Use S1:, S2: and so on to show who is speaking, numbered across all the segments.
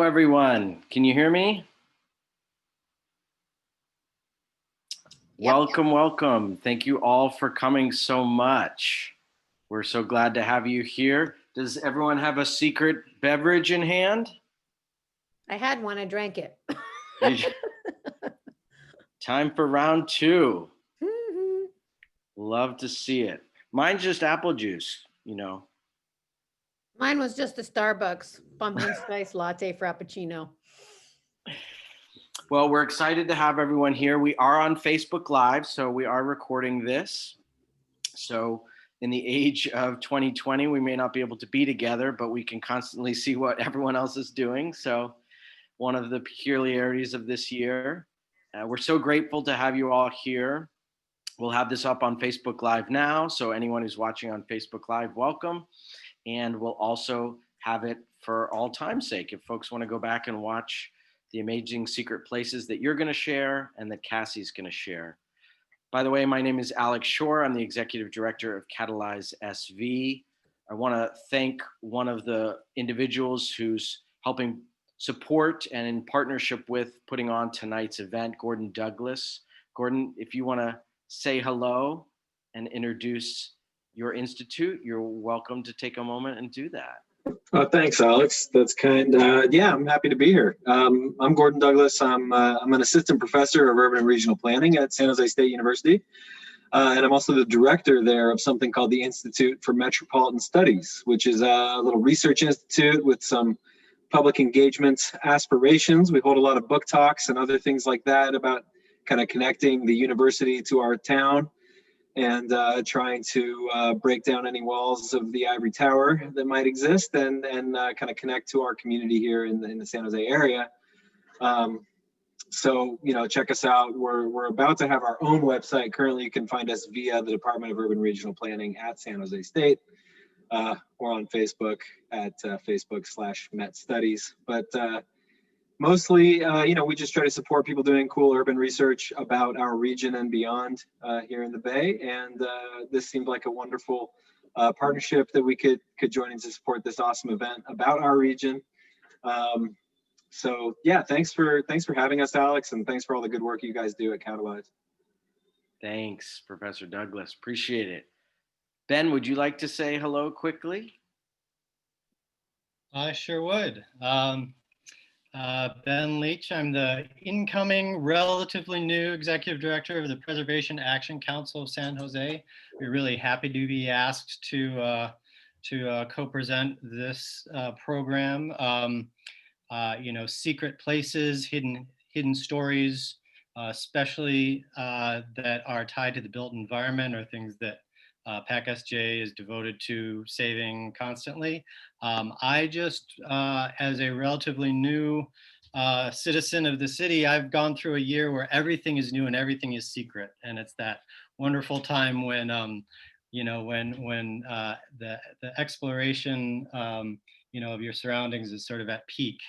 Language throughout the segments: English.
S1: everyone. Can you hear me?
S2: Yep.
S1: Welcome, welcome. Thank you all for coming so much. We're so glad to have you here. Does everyone have a secret beverage in hand?
S2: I had one, I drank it.
S1: Time for round two.
S2: Mhm.
S1: Love to see it. Mine's just apple juice,
S2: Mine was just a Starbucks pumpkin spice latte frappuccino.
S1: Well, we're excited to have everyone here. We are on Facebook Live, so we are recording this. So in the age of 2020, we may not be able to be together, but we can constantly see what everyone else is doing. So one of the peculiarities of this year. We're so grateful to have you all here. We'll have this up on Facebook Live now. So anyone who's watching on Facebook Live, welcome. And we'll also have it for all time's sake. If folks want to go back and watch the amazing secret places that you're going to share and that Cassie's going to share. By the way, my name is Alex Shore. I'm the Executive Director of Catalyze SV. I want to thank one of the individuals who's helping support and in partnership with putting on tonight's event, Gordon Douglas. Gordon, if you want to say hello and introduce your institute, you're welcome to take a moment and do that.
S3: Thanks, Alex. That's kind. Yeah, I'm happy to be here. I'm Gordon Douglas. I'm an assistant professor of urban and regional planning at San Jose State University. And I'm also the director there of something called the Institute for Metropolitan Studies, which is a little research institute with some public engagement aspirations. We hold a lot of book talks and other things like that about kind of connecting the university to our town and trying to break down any walls of the ivory tower that might exist and kind of connect to our community here in the San Jose area. So, check us out. We're about to have our own website. Currently, you can find us via the Department of Urban Regional Planning at San Jose State. We're on Facebook at Facebook/Met Studies. But mostly, we just try to support people doing cool urban research about our region and beyond here in the Bay. And this seemed like a wonderful partnership that we could join in to support this awesome event about our region. So yeah, thanks for having us, Alex, and thanks for all the good work you guys do at Catalyze.
S1: Thanks, Professor Douglas. Appreciate it. Ben, would you like to say hello quickly?
S4: I sure would. Ben Leach, I'm the incoming, relatively new executive director of the Preservation Action Council of San Jose. We're really happy to be asked to co-present this program. Secret places, hidden stories, especially that are tied to the built environment, or things that PAC-SJ is devoted to saving constantly. I just, as a relatively new citizen of the city, I've gone through a year where everything is new and everything is secret, and it's that wonderful time when the exploration of your surroundings is sort of at peak,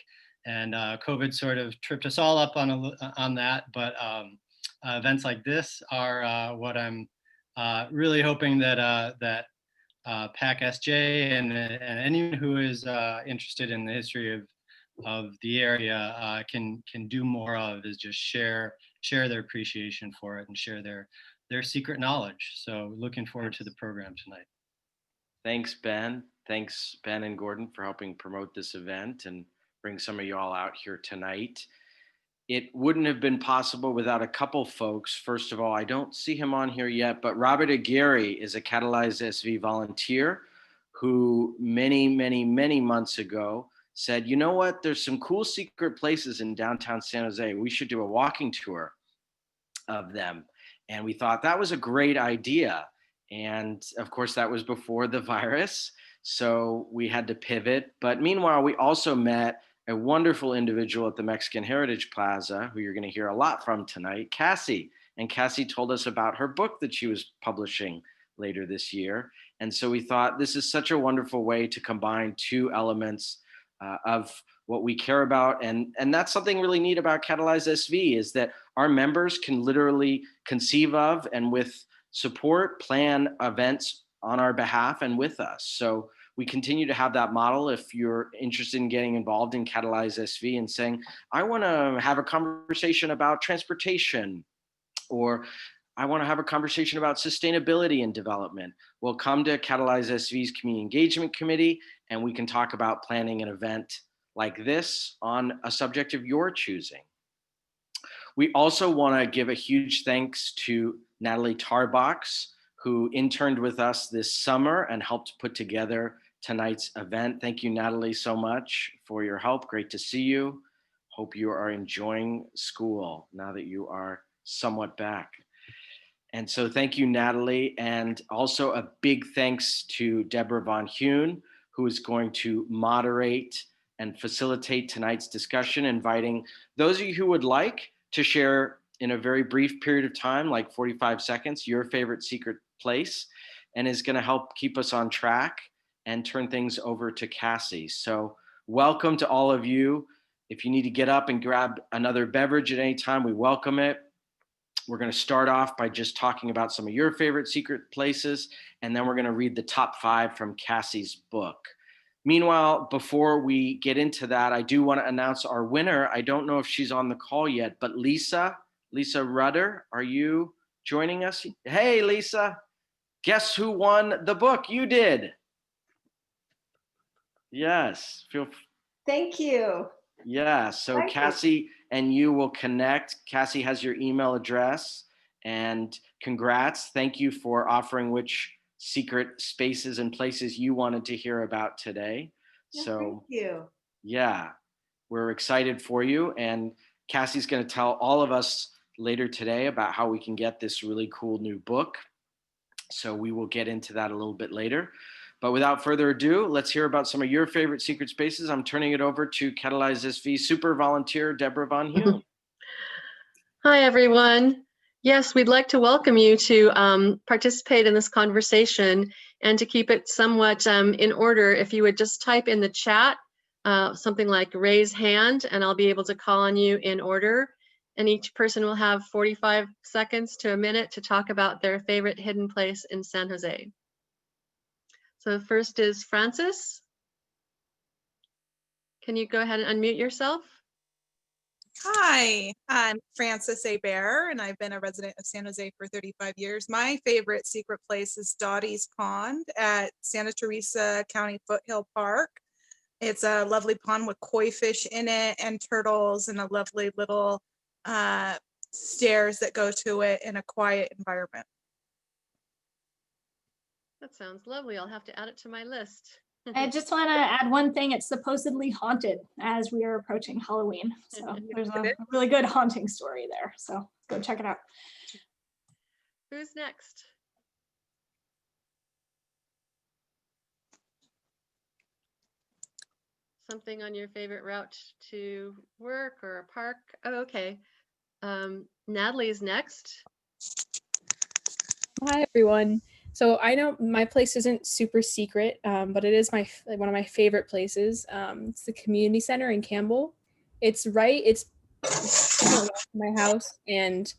S4: and COVID sort of tripped us all up on that. But events like this are what I'm really hoping that PAC-SJ and anyone who is interested in the history of the area can do more of, is just share their appreciation for it and share their secret knowledge. So looking forward to the program tonight.
S1: Thanks, Ben. Thanks, Ben and Gordon, for helping promote this event and bring some of you all out here tonight. It wouldn't have been possible without a couple folks. First of all, I don't see him on here yet, but Robert Aguirre is a Catalyze SV volunteer who many months ago said, you know what, there's some cool secret places in downtown San Jose. We should do a walking tour of them. And we thought that was a great idea. And of course, that was before the virus. So we had to pivot. But meanwhile, we also met a wonderful individual at the Mexican Heritage Plaza, who you're going to hear a lot from tonight, Cassie. And Cassie told us about her book that she was publishing later this year. And so we thought this is such a wonderful way to combine two elements of what we care about. And that's something really neat about Catalyze SV, is that our members can literally conceive of and with support plan events on our behalf and with us. So we continue to have that model. If you're interested in getting involved in Catalyze SV and saying, I want to have a conversation about transportation, or I want to have a conversation about sustainability and development, well, come to Catalyze SV's Community Engagement Committee, and we can talk about planning an event like this on a subject of your choosing. We also want to give a huge thanks to Natalie Tarbox, who interned with us this summer and helped put together tonight's event. Thank you, Natalie, so much for your help. Great to see you. Hope you are enjoying school now that you are somewhat back. And so thank you, Natalie. And also a big thanks to Deborah Von Hune, who is going to moderate and facilitate tonight's discussion, inviting those of you who would like to share in a very brief period of time, like 45 seconds, your favorite secret place, and is going to help keep us on track and turn things over to Cassie. So welcome to all of you. If you need to get up and grab another beverage at any time, we welcome it. We're going to start off by just talking about some of your favorite secret places, and then we're going to read the top 5 from Cassie's book. Meanwhile, before we get into that, I do want to announce our winner. I don't know if she's on the call yet, but Lisa Rudder, are you joining us? Hey, Lisa, guess who won the book? You did. Yes.
S5: Thank you.
S1: Yeah, so Cassie and you will connect. Cassie has your email address, and congrats. Thank you for offering which secret spaces and places you wanted to hear about today.
S5: Yeah,
S1: so
S5: thank you.
S1: Yeah, we're excited for you. And Cassie's going to tell all of us later today about how we can get this really cool new book. So we will get into that a little bit later. But without further ado, let's hear about some of your favorite secret spaces. I'm turning it over to Catalyze SV super volunteer, Deborah Von Hune.
S6: Hi, everyone. Yes, we'd like to welcome you to participate in this conversation, and to keep it somewhat in order, if you would just type in the chat something like raise hand, and I'll be able to call on you in order. And each person will have 45 seconds to a minute to talk about their favorite hidden place in San Jose. So first is Francis. Can you go ahead and unmute yourself?
S7: Hi, I'm Frances A. Bear, and I've been a resident of San Jose for 35 years. My favorite secret place is Dottie's Pond at Santa Teresa County Foothill Park. It's a lovely pond with koi fish in it and turtles, and a lovely little stairs that go to it in a quiet environment.
S6: That sounds lovely. I'll have to add it to my list.
S8: I just want to add one thing. It's supposedly haunted as we are approaching Halloween. So there's a really good haunting story there. So go check it out.
S6: Who's next? Something on your favorite route to work or a park? Oh, okay. Natalie's next.
S9: Hi, everyone. So I know my place isn't super secret, but it is one of my favorite places. It's the community center in Campbell. It's my house, and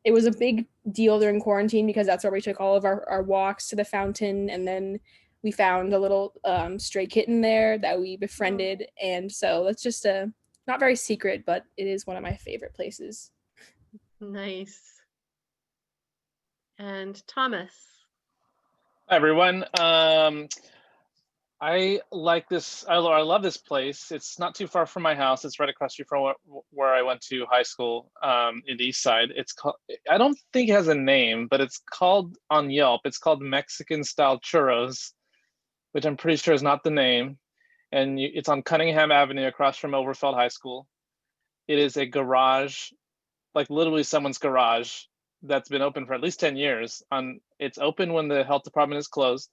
S9: it was a big deal during quarantine because that's where we took all of our walks to the fountain, and then we found a little stray kitten there that we befriended, and so that's just not very secret, but it is one of my favorite places.
S6: Nice. And Thomas.
S10: Hi, everyone. I like this. I love this place. It's not too far from my house. It's right across the street from where I went to high school in the East Side. It's called, I don't think it has a name, but it's called on Yelp. It's called Mexican Style Churros, which I'm pretty sure is not the name. And it's on Cunningham Avenue across from Overfeld High School. It is a garage, like literally someone's garage, that's been open for at least 10 years. It's open when the health department is closed,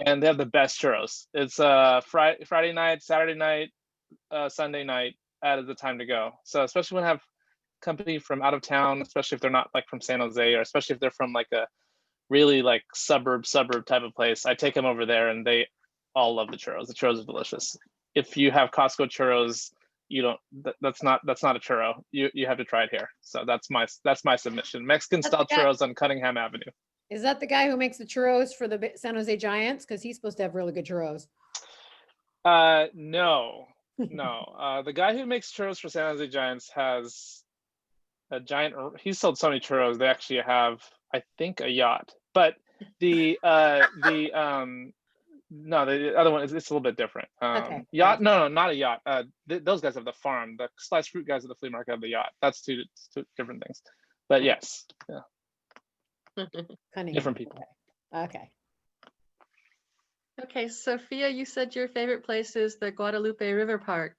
S10: and they have the best churros. It's Friday night, Saturday night, Sunday night is the time to go. So especially when I have company from out of town, especially if they're not like from San Jose, or especially if they're from like a really like suburb type of place, I take them over there, and they all love the churros. The churros are delicious. If you have Costco churros, you don't, that's not a churro. You have to try it here. So that's my submission. Mexican style churros on Cunningham Avenue.
S2: Is that the guy who makes the churros for the San Jose Giants? Because he's supposed to have really good churros.
S10: No, no. The guy who makes churros for San Jose Giants has a giant. He's sold so many churros. They actually have, I think, a yacht. But the no, the other one is it's a little bit different.
S2: Okay,
S10: Yacht?
S2: gotcha.
S10: No, not a yacht. Those guys have the farm. The sliced fruit guys at the flea market have the yacht. That's two different things. But yes, yeah,
S2: Cunningham.
S10: different people.
S2: Okay.
S6: Okay, Sophia, you said your favorite place is the Guadalupe River Park.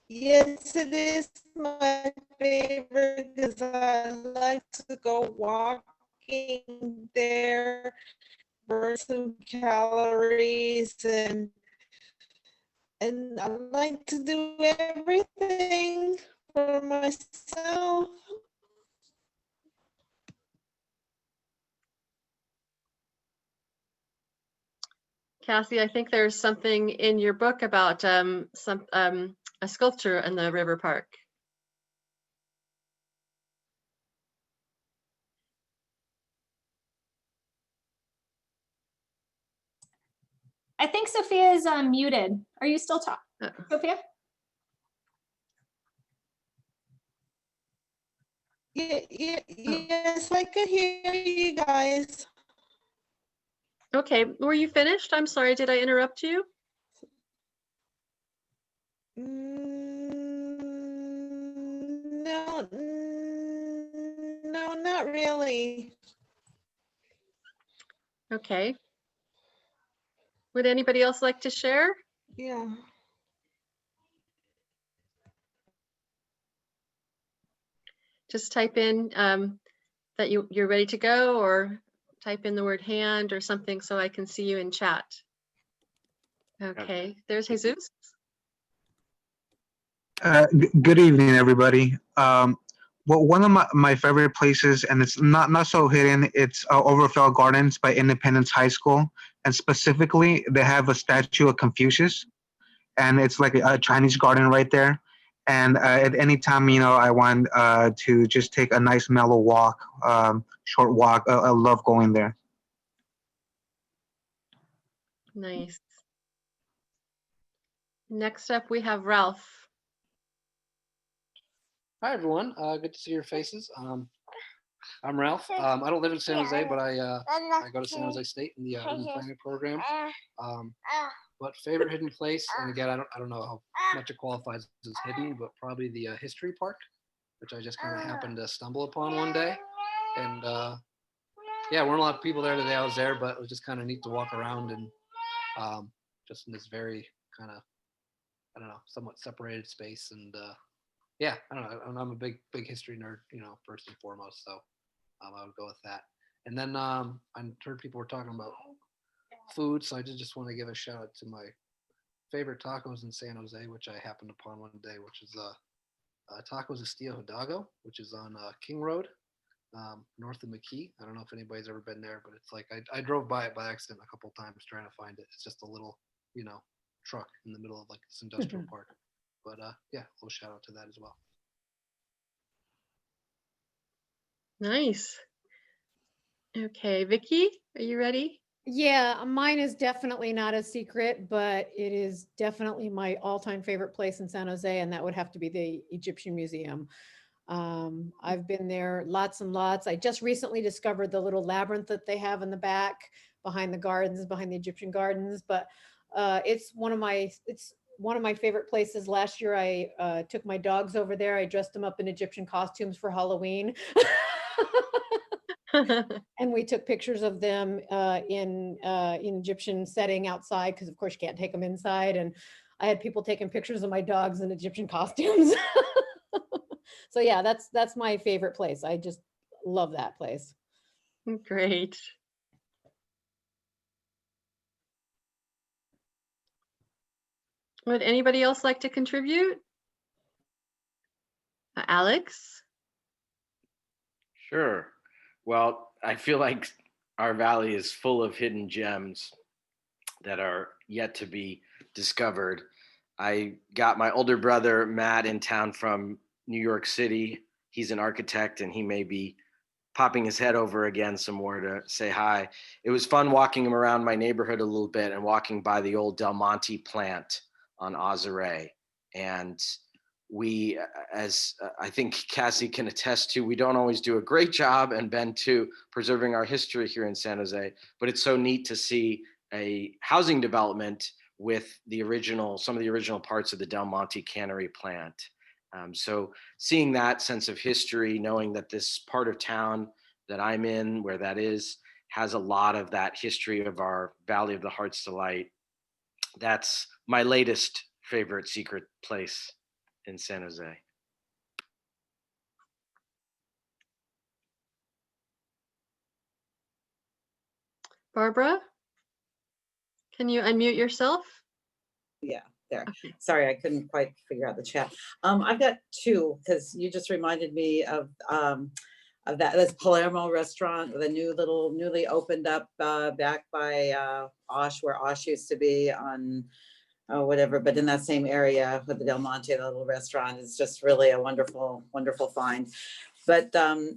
S5: Yes, it is my favorite because I like to go walking there, burn some calories, and I like to do everything for myself.
S6: Cassie, I think there's something in your book about a sculpture in the river park.
S8: I think Sophia is muted. Are you still talking, Sophia?
S5: Yes, I could hear you guys.
S6: Okay, were you finished? I'm sorry, did I interrupt you?
S5: No, no, not really.
S6: Okay. Would anybody else like to share?
S5: Yeah.
S6: Just type in that you're ready to go, or type in the word hand or something so I can see you in chat. Okay, there's Jesus.
S11: Good evening, everybody. Well, one of my favorite places, and it's not so hidden, it's Overfell Gardens by Independence High School. And specifically, they have a statue of Confucius. And it's like a Chinese garden right there. And at any time, I want to just take a nice mellow walk, short walk. I love going there.
S6: Nice. Next up, we have Ralph.
S12: Hi, everyone. Good to see your faces. I'm Ralph. I don't live in San Jose, but I go to San Jose State in the urban planning program. But favorite hidden place, and again, I don't know how much it qualifies as hidden, but probably the history park, which I just kind of happened to stumble upon one day. And yeah, weren't a lot of people there today. I was there, but it was just kind of neat to walk around and just in this very kind of, I don't know, somewhat separated space. And yeah, I don't know. I'm a big history nerd, first and foremost. So I would go with that. And then I heard people were talking about food, so I just want to give a shout out to my favorite tacos in San Jose, which I happened upon one day, which is Tacos Estilo Hidalgo, which is on King Road, north of McKee. I don't know if anybody's ever been there, but it's like I drove by it by accident a couple times trying to find it. It's just a little, truck in the middle of like this industrial park. But yeah, a little shout out to that as well.
S6: Nice. Okay, Vicky, are you ready?
S2: Yeah, mine is definitely not a secret, but it is definitely my all-time favorite place in San Jose, and that would have to be the Egyptian Museum. I've been there lots and lots. I just recently discovered the little labyrinth that they have in the back behind the gardens, behind the Egyptian gardens, but it's one of my favorite places. Last year, I took my dogs over there. I dressed them up in Egyptian costumes for Halloween. And we took pictures of them in Egyptian setting outside, because of course you can't take them inside. And I had people taking pictures of my dogs in Egyptian costumes. So yeah, that's my favorite place. I just love that place.
S6: Great. Would anybody else like to contribute? Alex?
S1: Sure. Well, I feel like our valley is full of hidden gems that are yet to be discovered. I got my older brother, Matt, in town from New York City. he's an architect and he may be popping his head over again some more to say hi. It was fun walking him around my neighborhood a little bit and walking by the old Del Monte plant on Ozare. And we, as I think Cassie can attest to, we don't always do a great job, and Ben too, preserving our history here in San Jose, but it's so neat to see a housing development with the original, some of the original parts of the Del Monte cannery plant. So seeing that sense of history, knowing that this part of town that I'm in, where that is, has a lot of that history of our Valley of the Heart's Delight. That's my latest favorite secret place in San Jose.
S6: Barbara, can you unmute yourself?
S13: Yeah, there.
S6: Okay.
S13: Sorry, I couldn't quite figure out the chat. I've got two, because you just reminded me of this Palermo restaurant, the newly opened up back by Osh, where Osh used to be on whatever, but in that same area with the Del Monte, the little restaurant, is just really a wonderful, wonderful find. But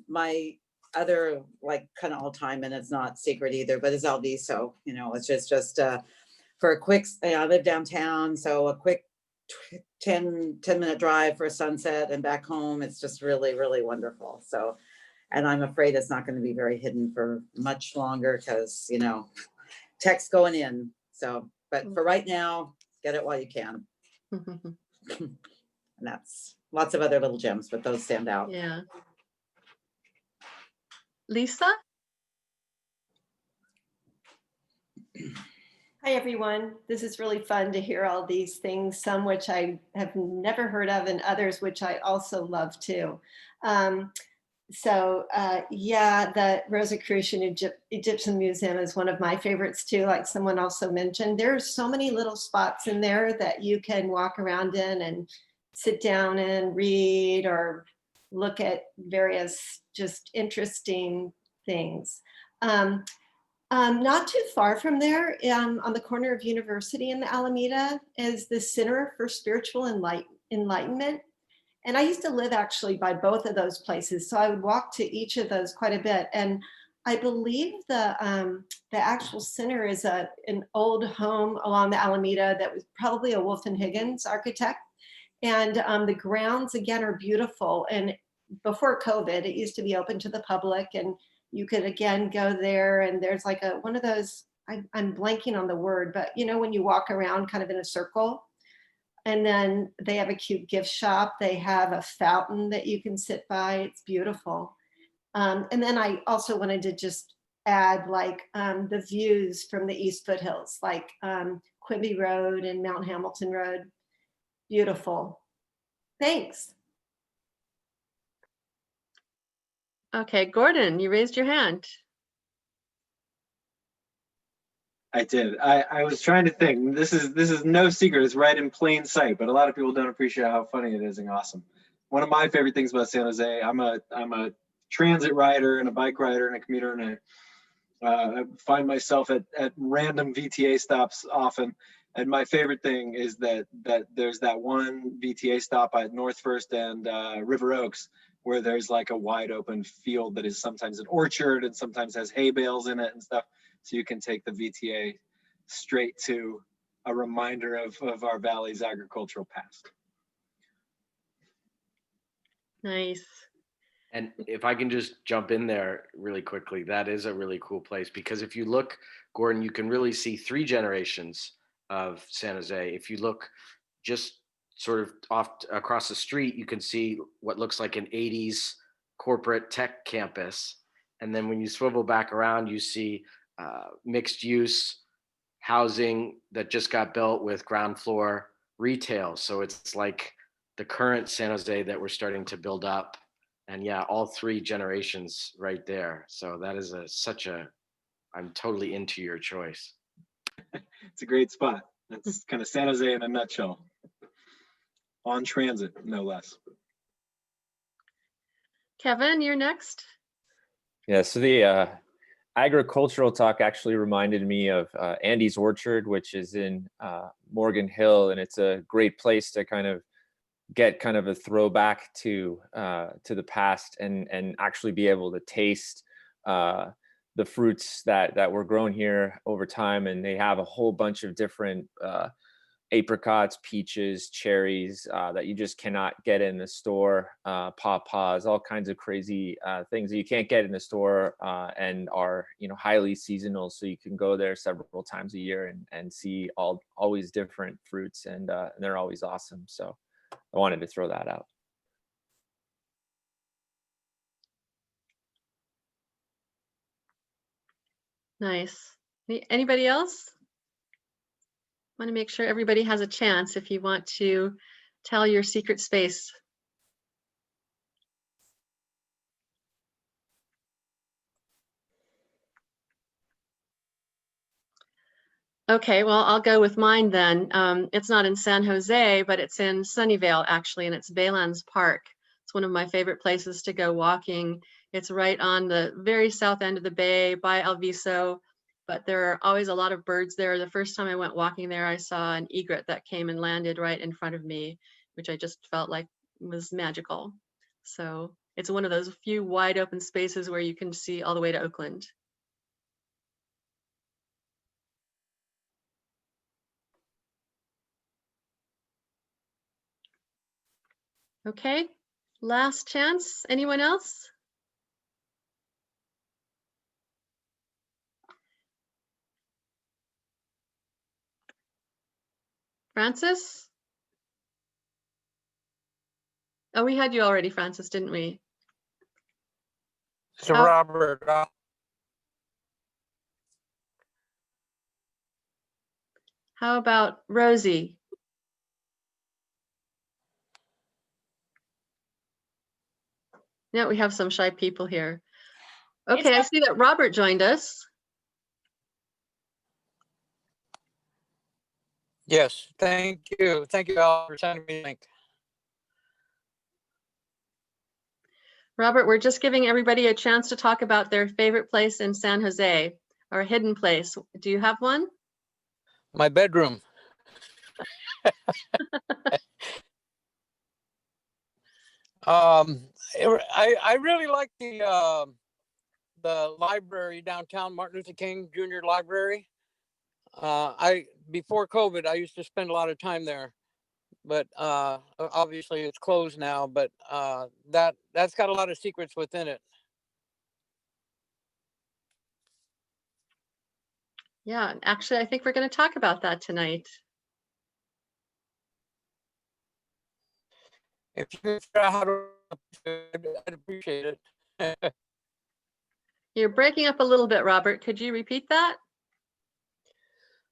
S13: my other, like, kind of all time, and it's not secret either, but is Alviso. You know, it's just for a quick, I live downtown, so a quick 10-minute drive for a sunset and back home. It's just really, really wonderful. So, and I'm afraid it's not going to be very hidden for much longer, because, you know, tech's going in. So, but for right now, get it while you can. And that's lots of other little gems, but those stand out.
S6: Yeah. Lisa?
S14: Hi, everyone. This is really fun to hear all these things, some which I have never heard of and others which I also love too. Yeah, the Rosicrucian Egyptian Museum is one of my favorites too, like someone also mentioned. There's so many little spots in there that you can walk around in and sit down and read or look at various just interesting things. Not too far from there, on the corner of University and the Alameda, is the Center for Spiritual Enlightenment. And I used to live actually by both of those places, so I would walk to each of those quite a bit. And I believe the actual center is an old home along the Alameda that was probably a Wolf and Higgins architect. And the grounds, again, are beautiful. And before COVID, it used to be open to the public, and you could, again, go there, and there's like one of those, I'm blanking on the word, but you know, when you walk around kind of in a circle, and then they have a cute gift shop. They have a fountain that you can sit by. It's beautiful. And then I also wanted to just add, like, the views from the East Foothills, like Quimby Road and Mount Hamilton Road. Beautiful. Thanks.
S6: Okay, Gordon, you raised your hand.
S3: I did. I was trying to think. This is no secret. It's right in plain sight, but a lot of people don't appreciate how funny it is and awesome. One of my favorite things about San Jose, I'm a transit rider and a bike rider and a commuter, and I find myself at random VTA stops often. And my favorite thing is that there's that one VTA stop at North First and River Oaks, where there's like a wide open field that is sometimes an orchard and sometimes has hay bales in it and stuff. So you can take the VTA straight to a reminder of our valley's agricultural past.
S6: Nice.
S1: And if I can just jump in there really quickly, that is a really cool place, because if you look, Gordon, you can really see 3 generations of San Jose. If you look just sort of off across the street, you can see what looks like an 80s corporate tech campus. And then when you swivel back around, you see mixed use housing that just got built with ground floor retail. So it's like the current San Jose that we're starting to build up. And yeah, all 3 generations right there. So that is I'm totally into your choice.
S3: It's a great spot. That's kind of San Jose in a nutshell. On transit, no less.
S6: Kevin, you're next.
S15: Yeah, so the agricultural talk actually reminded me of Andy's Orchard, which is in Morgan Hill, and it's a great place to kind of get kind of a throwback to the past and actually be able to taste the fruits that were grown here over time. And they have a whole bunch of different apricots, peaches, cherries that you just cannot get in the store, pawpaws, all kinds of crazy things that you can't get in the store and are, you know, highly seasonal. So you can go there several times a year and see always different fruits, and they're always awesome. So I wanted to throw that out.
S6: Nice. Anybody else? Want to make sure everybody has a chance if you want to tell your secret space. Okay, well, I'll go with mine then. It's not in San Jose, but it's in Sunnyvale, actually, and it's Baylands Park. It's one of my favorite places to go walking. It's right on the very south end of the bay by El Viso, but there are always a lot of birds there. The first time I went walking there, I saw an egret that came and landed right in front of me, which I just felt like was magical. So it's one of those few wide open spaces where you can see all the way to Oakland. Okay, last chance. Anyone else? Francis? Oh, we had you already, Francis, didn't we?
S16: So Robert,
S6: How about Rosie? Yeah, we have some shy people here. Okay, I see that Robert joined us.
S16: yes, thank you. Thank you all for sending me the link.
S6: Robert, we're just giving everybody a chance to talk about their favorite place in San Jose or hidden place. Do you have one?
S16: My bedroom. I really like the library downtown, Martin Luther King Jr. Library. Before COVID, I used to spend a lot of time there, but obviously it's closed now. But that's got a lot of secrets within it.
S6: Yeah, actually, I think we're going to talk about that tonight.
S16: If you could figure out how to, I'd appreciate it.
S6: You're breaking up a little bit, Robert. Could you repeat that?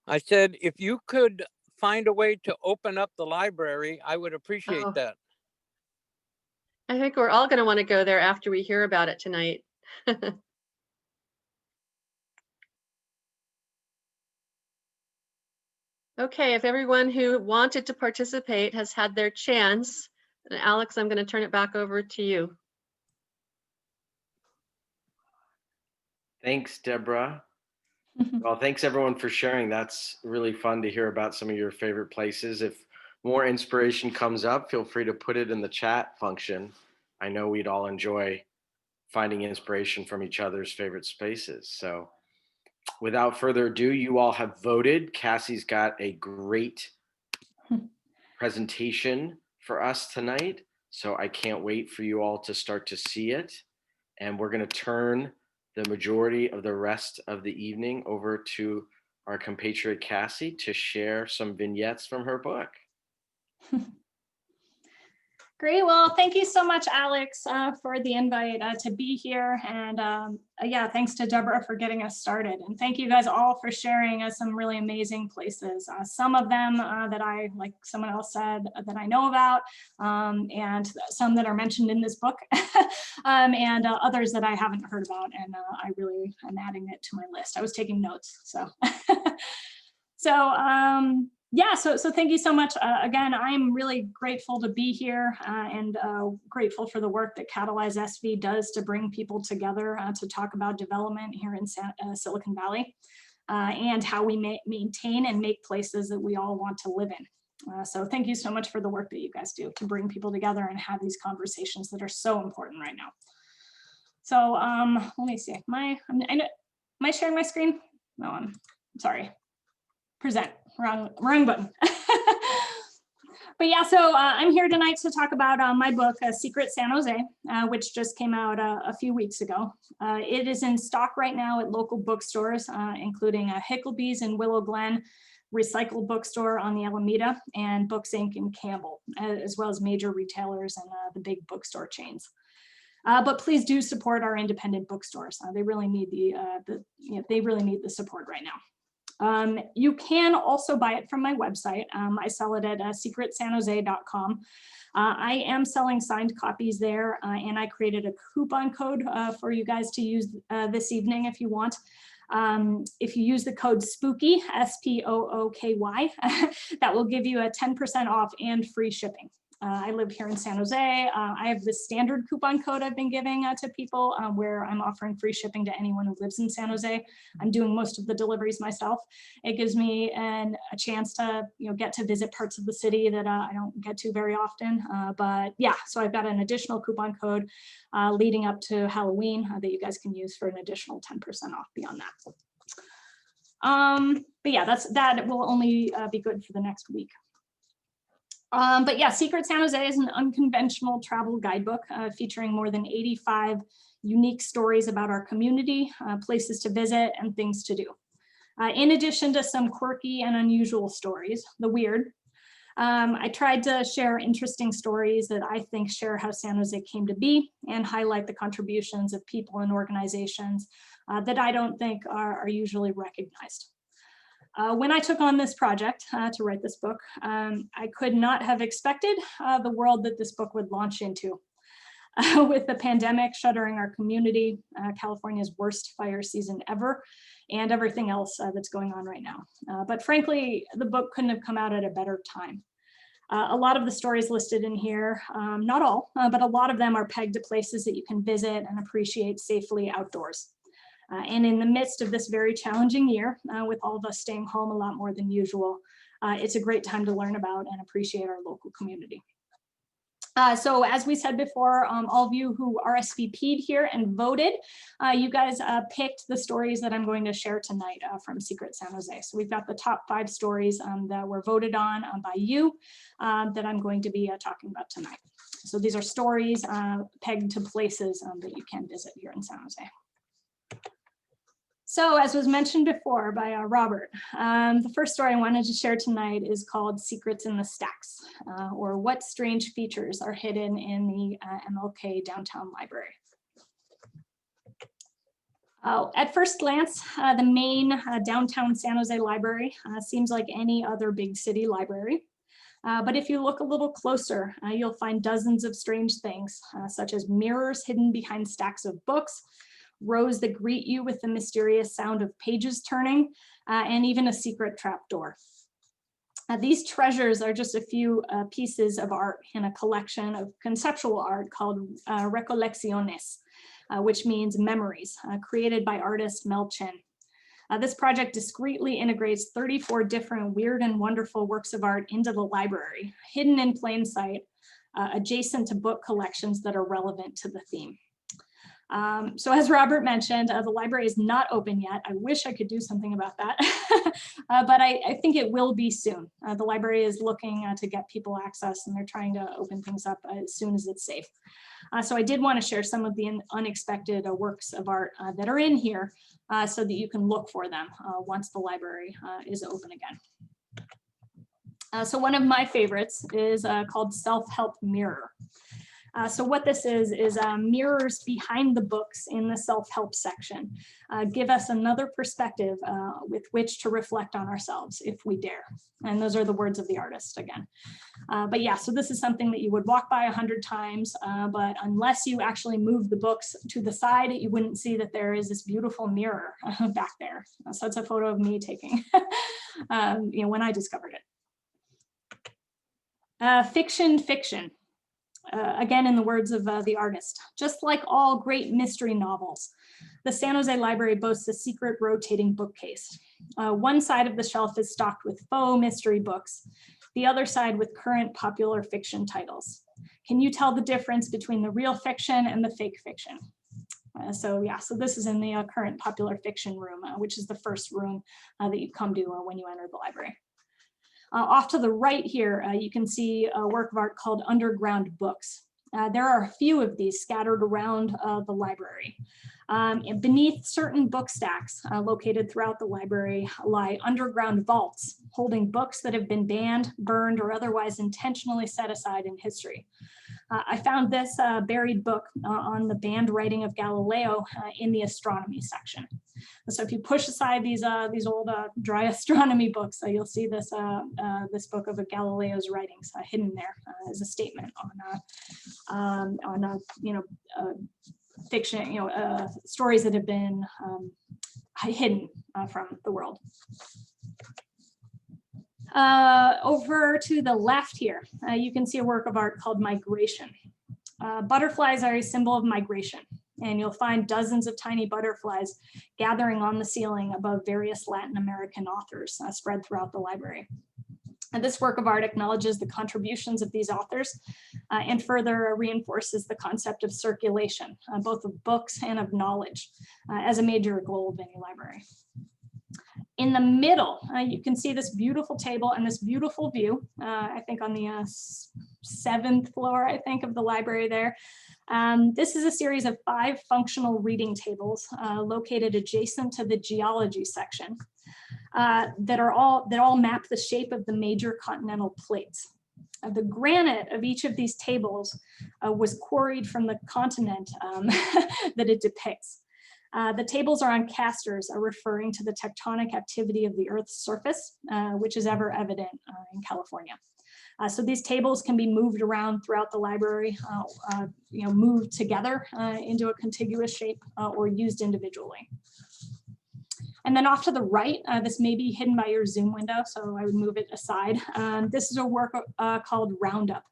S16: I said, if you could find a way to open up the library, I would appreciate that.
S6: I think we're all going to want to go there after we hear about it tonight. Okay, if everyone who wanted to participate has had their chance, and Alex, I'm going to turn it back over to you.
S1: Thanks, Deborah. Well, thanks everyone for sharing. That's really fun to hear about some of your favorite places. If more inspiration comes up, feel free to put it in the chat function. I know we'd all enjoy finding inspiration from each other's favorite spaces. So without further ado, you all have voted. Cassie's got a great presentation for us tonight. So I can't wait for you all to start to see it. And we're going to turn the majority of the rest of the evening over to our compatriot Cassie to share some vignettes from her book.
S8: Great. Well, thank you so much, Alex, for the invite to be here. And yeah, thanks to Deborah for getting us started. And thank you guys all for sharing some really amazing places. Some of them that I, like someone else said, that I know about, and some that are mentioned in this book, and others that I haven't heard about. And I really am adding it to my list. I was taking notes, so. Yeah, so thank you so much. Again, I'm really grateful to be here and grateful for the work that Catalyze SV does to bring people together to talk about development here in Silicon Valley and how we maintain and make places that we all want to live in. So thank you so much for the work that you guys do to bring people together and have these conversations that are so important right now. So let me see, am I sharing my screen? No, I'm sorry. Present, wrong button. But yeah, so I'm here tonight to talk about my book, Secret San Jose, which just came out a few weeks ago. It is in stock right now at local bookstores, including Hickleby's in Willow Glen, Recycled Bookstore on the Alameda, and Books Inc. in Campbell, as well as major retailers and the big bookstore chains. But please do support our independent bookstores. They really need they really need the support right now. You can also buy it from my website. I sell it at secretsanjose.com. I am selling signed copies there, and I created a coupon code for you guys to use this evening if you want. If you use the code SPOOKY, SPOOKY, that will give you a 10% off and free shipping. I live here in San Jose. I have the standard coupon code I've been giving to people where I'm offering free shipping to anyone who lives in San Jose. I'm doing most of the deliveries myself. It gives me a chance to get to visit parts of the city that I don't get to very often. But yeah, so I've got an additional coupon code leading up to Halloween that you guys can use for an additional 10% off beyond that. But yeah, that will only be good for the next week. But yeah, Secret San Jose is an unconventional travel guidebook featuring more than 85 unique stories about our community, places to visit, and things to do. In addition to some quirky and unusual stories, the weird, I tried to share interesting stories that I think share how San Jose came to be and highlight the contributions of people and organizations that I don't think are usually recognized. When I took on this project to write this book, I could not have expected the world that this book would launch into. With the pandemic shuttering our community, California's worst fire season ever, and everything else that's going on right now. But frankly, the book couldn't have come out at a better time. A lot of the stories listed in here, not all, but a lot of them are pegged to places that you can visit and appreciate safely outdoors. And in the midst of this very challenging year, with all of us staying home a lot more than usual, it's a great time to learn about and appreciate our local community. So as we said before, all of you who RSVP'd here and voted, you guys picked the stories that I'm going to share tonight from Secret San Jose. So we've got the top 5 stories that were voted on by you that I'm going to be talking about tonight. So these are stories pegged to places that you can visit here in San Jose. So as was mentioned before by Robert, the first story I wanted to share tonight is called Secrets in the Stacks, or What Strange Features Are Hidden in the MLK Downtown Library. At first glance, the main downtown San Jose library seems like any other big city library. But if you look a little closer, you'll find dozens of strange things, such as mirrors hidden behind stacks of books, rows that greet you with the mysterious sound of pages turning, and even a secret trapdoor. These treasures are just a few pieces of art in a collection of conceptual art called Recolecciones, which means memories, created by artist Mel Chin. This project discreetly integrates 34 different weird and wonderful works of art into the library, hidden in plain sight, adjacent to book collections that are relevant to the theme. So as Robert mentioned, the library is not open yet. I wish I could do something about that, but I think it will be soon. The library is looking to get people access, and they're trying to open things up as soon as it's safe. So I did want to share some of the unexpected works of art that are in here so that you can look for them once the library is open again. So one of my favorites is called Self-Help Mirror. So what this is mirrors behind the books in the self-help section give us another perspective with which to reflect on ourselves if we dare. And those are the words of the artist again. But yeah, so this is something that you would walk by 100 times, but unless you actually move the books to the side, you wouldn't see that there is this beautiful mirror back there. So it's a photo of me taking, when I discovered it. Fiction. Again, in the words of the artist, just like all great mystery novels, the San Jose Library boasts a secret rotating bookcase. One side of the shelf is stocked with faux mystery books, the other side with current popular fiction titles. Can you tell the difference between the real fiction and the fake fiction? So this is in the current popular fiction room, which is the first room that you come to when you enter the library. Off to the right here, you can see a work of art called Underground Books. There are a few of these scattered around the library. And beneath certain book stacks located throughout the library lie underground vaults holding books that have been banned, burned, or otherwise intentionally set aside in history. I found this buried book on the banned writing of Galileo in the astronomy section. So if you push aside these old dry astronomy books, you'll see this this book of Galileo's writings hidden there as a statement on fiction, stories that have been hidden from the world. Over to the left here, you can see a work of art called Migration. Butterflies are a symbol of migration, and you'll find dozens of tiny butterflies gathering on the ceiling above various Latin American authors spread throughout the library. And this work of art acknowledges the contributions of these authors and further reinforces the concept of circulation, both of books and of knowledge, as a major goal of any library. In the middle, you can see this beautiful table and this beautiful view, I think on the 7th floor, I think, of the library there. This is a series of 5 functional reading tables located adjacent to the geology section that all map the shape of the major continental plates. The granite of each of these tables was quarried from the continent that it depicts. The tables are on casters, referring to the tectonic activity of the Earth's surface, which is ever evident in California. So these tables can be moved around throughout the library, moved together into a contiguous shape or used individually. And then off to the right, this may be hidden by your Zoom window, so I would move it aside. This is a work called Roundup.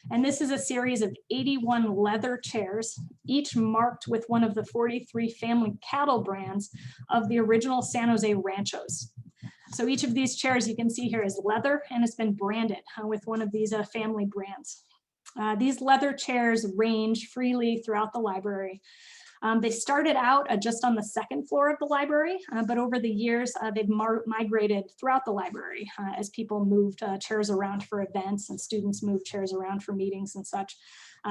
S8: And this is a series of 81 leather chairs, each marked with one of the 43 family cattle brands of the original San Jose ranchos. So each of these chairs you can see here is leather, and it's been branded with one of these family brands. These leather chairs range freely throughout the library. They started out just on the 2nd floor of the library, but over the years, they've migrated throughout the library as people moved chairs around for events and students moved chairs around for meetings and such.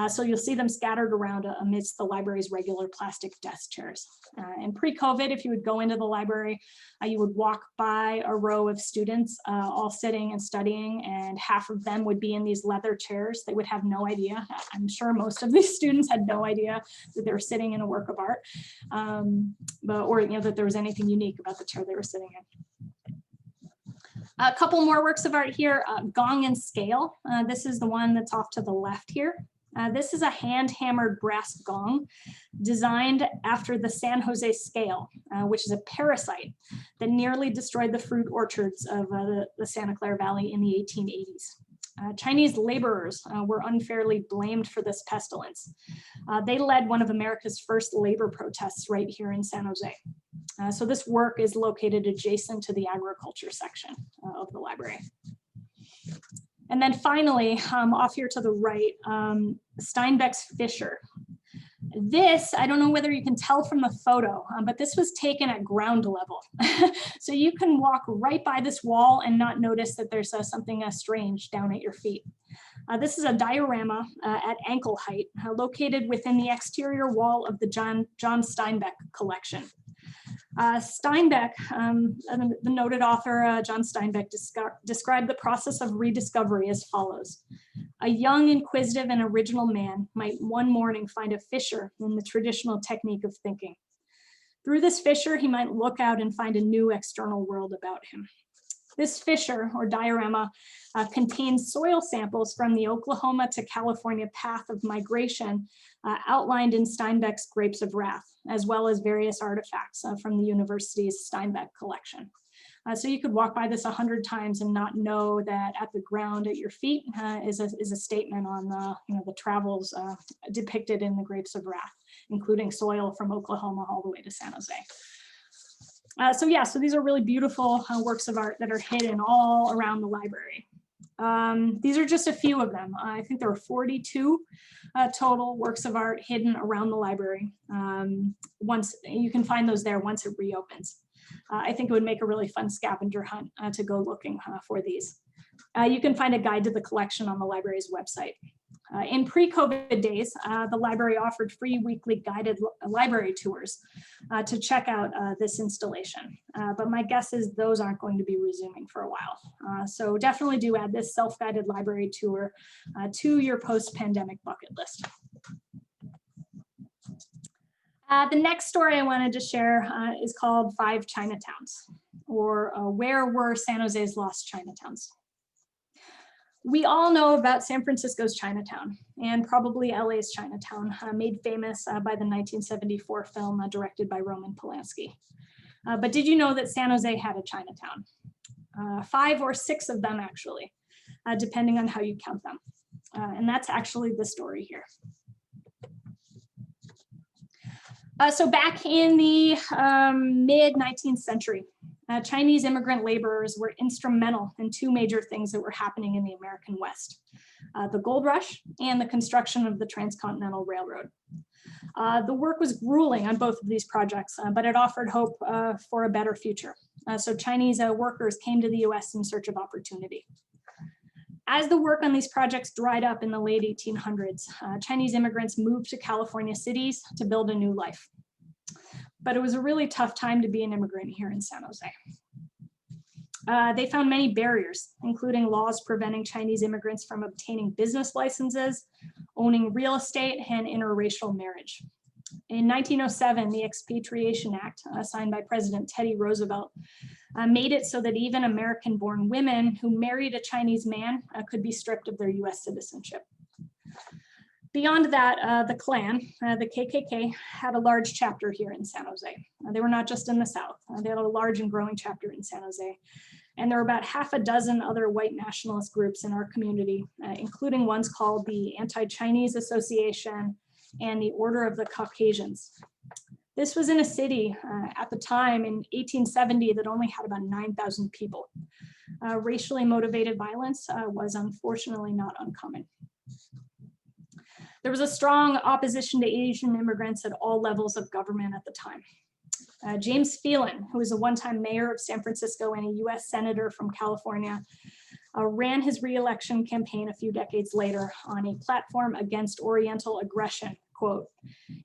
S8: So you'll see them scattered around amidst the library's regular plastic desk chairs. And pre-COVID, if you would go into the library, you would walk by a row of students all sitting and studying, and half of them would be in these leather chairs. They would have no idea. I'm sure most of these students had no idea that they were sitting in a work of art, or that there was anything unique about the chair they were sitting in. A couple more works of art here, Gong and Scale. This is the one that's off to the left here. This is a hand-hammered brass gong designed after the San Jose scale, which is a parasite that nearly destroyed the fruit orchards of the Santa Clara Valley in the 1880s. Chinese laborers were unfairly blamed for this pestilence. They led one of America's first labor protests right here in San Jose. So this work is located adjacent to the agriculture section of the library. And then finally, off here to the right, Steinbeck's Fisher. This, I don't know whether you can tell from the photo, but this was taken at ground level. So you can walk right by this wall and not notice that there's something strange down at your feet. This is a diorama at ankle height, located within the exterior wall of the John Steinbeck collection. Steinbeck, the noted author John Steinbeck, described the process of rediscovery as follows. A young, inquisitive, and original man might one morning find a fissure in the traditional technique of thinking. Through this fissure, he might look out and find a new external world about him. This fissure, or diorama, contains soil samples from the Oklahoma to California path of migration outlined in Steinbeck's Grapes of Wrath, as well as various artifacts from the university's Steinbeck collection. So you could walk by this 100 times and not know that at the ground at your feet is a statement on the travels depicted in the Grapes of Wrath, including soil from Oklahoma all the way to San Jose. So these are really beautiful works of art that are hidden all around the library. These are just a few of them. I think there were 42 total works of art hidden around the library. Once you can find those there once it reopens. I think it would make a really fun scavenger hunt to go looking for these. You can find a guide to the collection on the library's website. In pre-COVID days, the library offered free weekly guided library tours to check out this installation. But my guess is those aren't going to be resuming for a while. So definitely do add this self-guided library tour to your post-pandemic bucket list. The next story I wanted to share is called 5 Chinatowns, or Where Were San Jose's Lost Chinatowns? We all know about San Francisco's Chinatown and probably LA's Chinatown, made famous by the 1974 film directed by Roman Polanski. But did you know that San Jose had a Chinatown? 5 or 6 of them actually, depending on how you count them. And that's actually the story here. So back in the mid-19th century, Chinese immigrant laborers were instrumental in 2 major things that were happening in the American West, the gold rush and the construction of the Transcontinental Railroad. The work was grueling on both of these projects, but it offered hope for a better future. So Chinese workers came to the US in search of opportunity. As the work on these projects dried up in the late 1800s, Chinese immigrants moved to California cities to build a new life. But it was a really tough time to be an immigrant here in San Jose. They found many barriers, including laws preventing Chinese immigrants from obtaining business licenses, owning real estate, and interracial marriage. In 1907, the Expatriation Act, signed by President Teddy Roosevelt, made it so that even American-born women who married a Chinese man could be stripped of their US citizenship. Beyond that, the Klan, the KKK, had a large chapter here in San Jose. They were not just in the South. They had a large and growing chapter in San Jose. And there were about half a dozen other white nationalist groups in our community, including ones called the Anti-Chinese Association and the Order of the Caucasians. This was in a city at the time in 1870 that only had about 9,000 people. Racially motivated violence was unfortunately not uncommon. There was a strong opposition to Asian immigrants at all levels of government at the time. James Phelan, who was a one-time mayor of San Francisco and a US senator from California, ran his re-election campaign a few decades later on a platform against Oriental aggression, quote,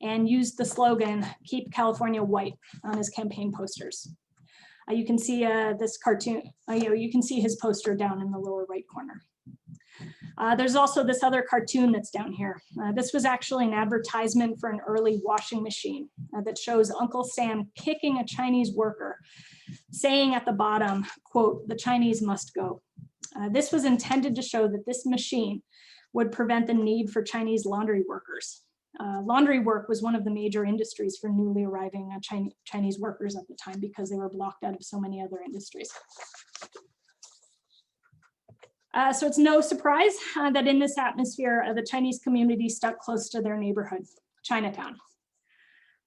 S8: and used the slogan, "Keep California White," on his campaign posters. You can see this cartoon, you can see his poster down in the lower right corner. There's also this other cartoon that's down here. This was actually an advertisement for an early washing machine that shows Uncle Sam kicking a Chinese worker, saying at the bottom, quote, "The Chinese must go." This was intended to show that this machine would prevent the need for Chinese laundry workers. Laundry work was one of the major industries for newly arriving Chinese workers at the time because they were blocked out of so many other industries. So it's no surprise that in this atmosphere, the Chinese community stuck close to their neighborhood, Chinatown.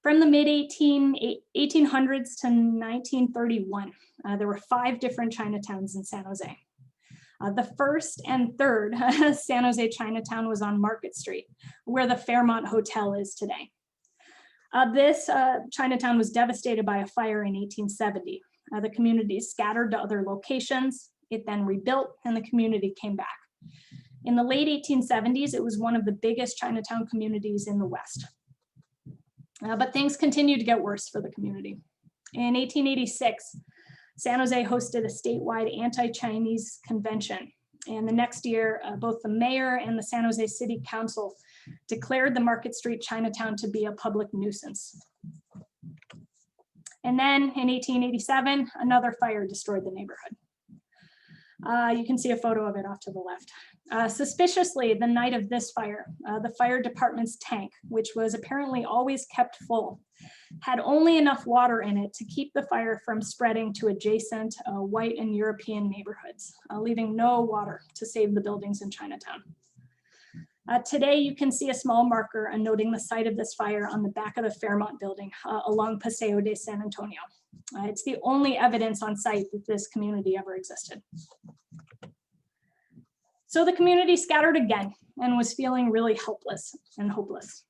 S8: From the mid-1800s to 1931, there were 5 different Chinatowns in San Jose. The first and third San Jose Chinatown was on Market Street, where the Fairmont Hotel is today. This Chinatown was devastated by a fire in 1870. The community scattered to other locations. It then rebuilt and the community came back. In the late 1870s, it was one of the biggest Chinatown communities in the West. But things continued to get worse for the community. In 1886, San Jose hosted a statewide anti-Chinese convention. And the next year, both the mayor and the San Jose City Council declared the Market Street Chinatown to be a public nuisance. And then in 1887, another fire destroyed the neighborhood. You can see a photo of it off to the left. Suspiciously, the night of this fire, the fire department's tank, which was apparently always kept full, had only enough water in it to keep the fire from spreading to adjacent white and European neighborhoods, leaving no water to save the buildings in Chinatown. Today, you can see a small marker noting the site of this fire on the back of the Fairmont building along Paseo de San Antonio. It's the only evidence on site that this community ever existed. So the community scattered again and was feeling really helpless and hopeless.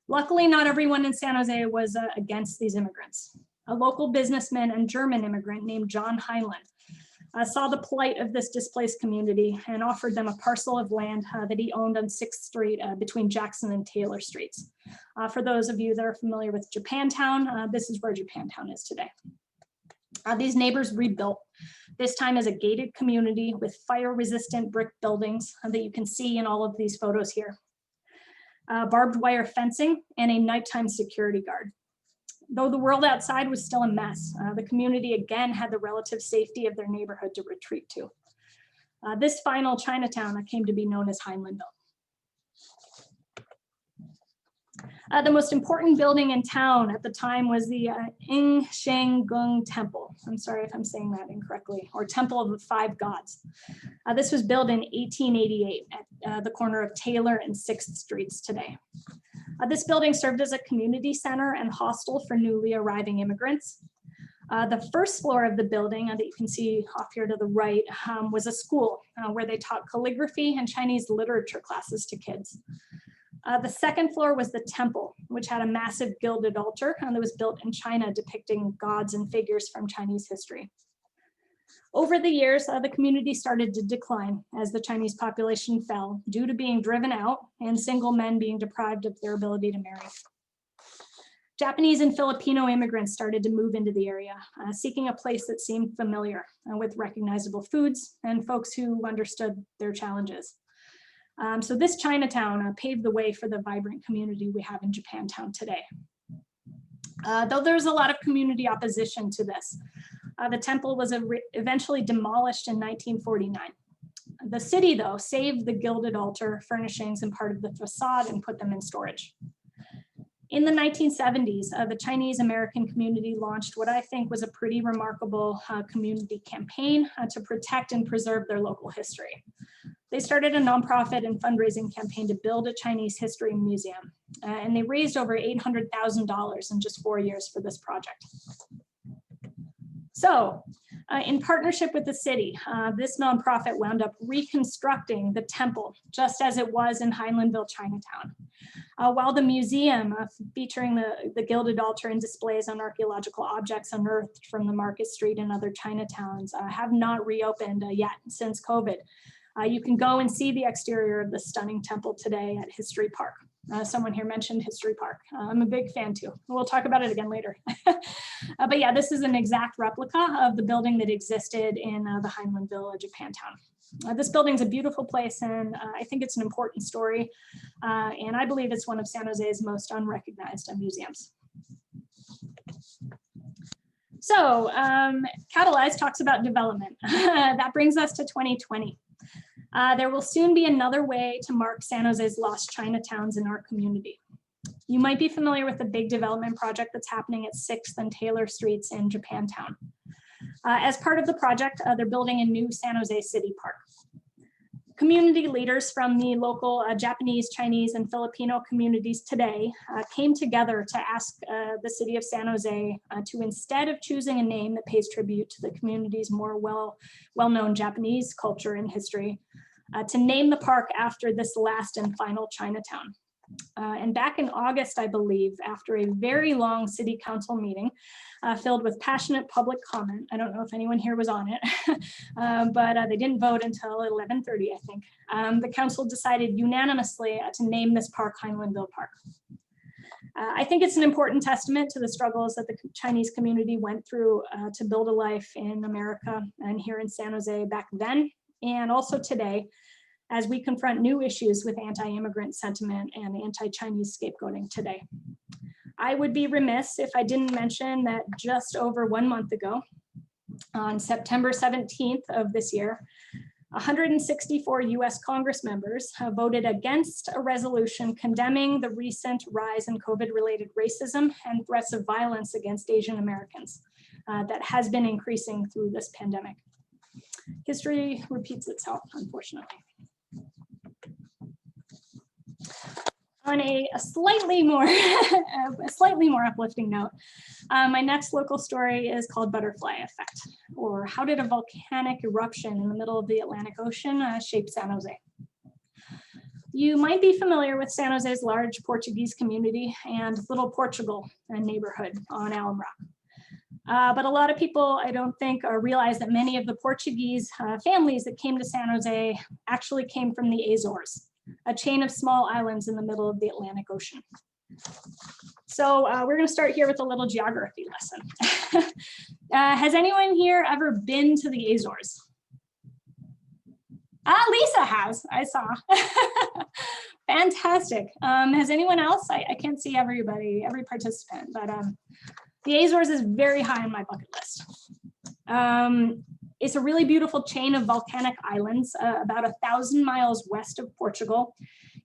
S8: Luckily, not everyone in San Jose was against these immigrants. A local businessman and German immigrant named John Heinlein saw the plight of this displaced community and offered them a parcel of land that he owned on 6th Street between Jackson and Taylor Streets. For those of you that are familiar with Japantown, this is where Japantown is today. These neighbors rebuilt, this time as a gated community with fire-resistant brick buildings that you can see in all of these photos here. Barbed wire fencing and a nighttime security guard. Though the world outside was still a mess, the community again had the relative safety of their neighborhood to retreat to. This final Chinatown came to be known as Heinleinville. The most important building in town at the time was the Ing Sheng Gung Temple. I'm sorry if I'm saying that incorrectly, or Temple of the Five Gods. This was built in 1888 at the corner of Taylor and 6th Streets today. This building served as a community center and hostel for newly arriving immigrants. The first floor of the building that you can see off here to the right was a school where they taught calligraphy and Chinese literature classes to kids. The second floor was the temple, which had a massive gilded altar that was built in China depicting gods and figures from Chinese history. Over the years, the community started to decline as the Chinese population fell due to being driven out and single men being deprived of their ability to marry. Japanese and Filipino immigrants started to move into the area, seeking a place that seemed familiar with recognizable foods and folks who understood their challenges. So this Chinatown paved the way for the vibrant community we have in Japantown today. Though there's a lot of community opposition to this, the temple was eventually demolished in 1949. The city, though, saved the gilded altar furnishings and part of the facade and put them in storage. In the 1970s, the Chinese American community launched what I think was a pretty remarkable community campaign to protect and preserve their local history. They started a nonprofit and fundraising campaign to build a Chinese history museum, and they raised over $800,000 in just 4 years for this project. So, in partnership with the city, this nonprofit wound up reconstructing the temple just as it was in Heinleinville, Chinatown. While the museum featuring the gilded altar and displays on archaeological objects unearthed from the Market Street and other Chinatowns have not reopened yet since COVID. You can go and see the exterior of the stunning temple today at History Park. Someone here mentioned History Park. I'm a big fan too. We'll talk about it again later. But yeah, this is an exact replica of the building that existed in the Heinleinville, Japantown. This building's a beautiful place, and I think it's an important story. And I believe it's one of San Jose's most unrecognized museums. So Catalyze talks about development. That brings us to 2020. There will soon be another way to mark San Jose's lost Chinatowns in our community. You might be familiar with the big development project that's happening at 6th and Taylor Streets in Japantown. As part of the project, they're building a new San Jose City Park. Community leaders from the local Japanese, Chinese, and Filipino communities today came together to ask the city of San Jose to, instead of choosing a name that pays tribute to the community's more well-known Japanese culture and history, to name the park after this last and final Chinatown. And back in August, I believe, after a very long city council meeting filled with passionate public comment, I don't know if anyone here was on it, but they didn't vote until 11:30, I think. The council decided unanimously to name this park Heinleinville Park. I think it's an important testament to the struggles that the Chinese community went through to build a life in America and here in San Jose back then, and also today, as we confront new issues with anti-immigrant sentiment and anti-Chinese scapegoating today. I would be remiss if I didn't mention that just over 1 month ago, on September 17th of this year, 164 US Congress members have voted against a resolution condemning the recent rise in COVID-related racism and threats of violence against Asian Americans that has been increasing through this pandemic. History repeats itself, unfortunately. On a slightly more uplifting note, my next local story is called Butterfly Effect. or how did a volcanic eruption in the middle of the Atlantic Ocean shape San Jose? You might be familiar with San Jose's large Portuguese community and Little Portugal neighborhood on Alum Rock. But a lot of people, I don't think, realize that many of the Portuguese families that came to San Jose actually came from the Azores, a chain of small islands in the middle of the Atlantic Ocean. So we're going to start here with a little geography lesson. Has anyone here ever been to the Azores? Lisa has, I saw. Fantastic. Has anyone else? I can't see everybody, every participant, but the Azores is very high on my bucket list. It's a really beautiful chain of volcanic islands, about 1,000 miles west of Portugal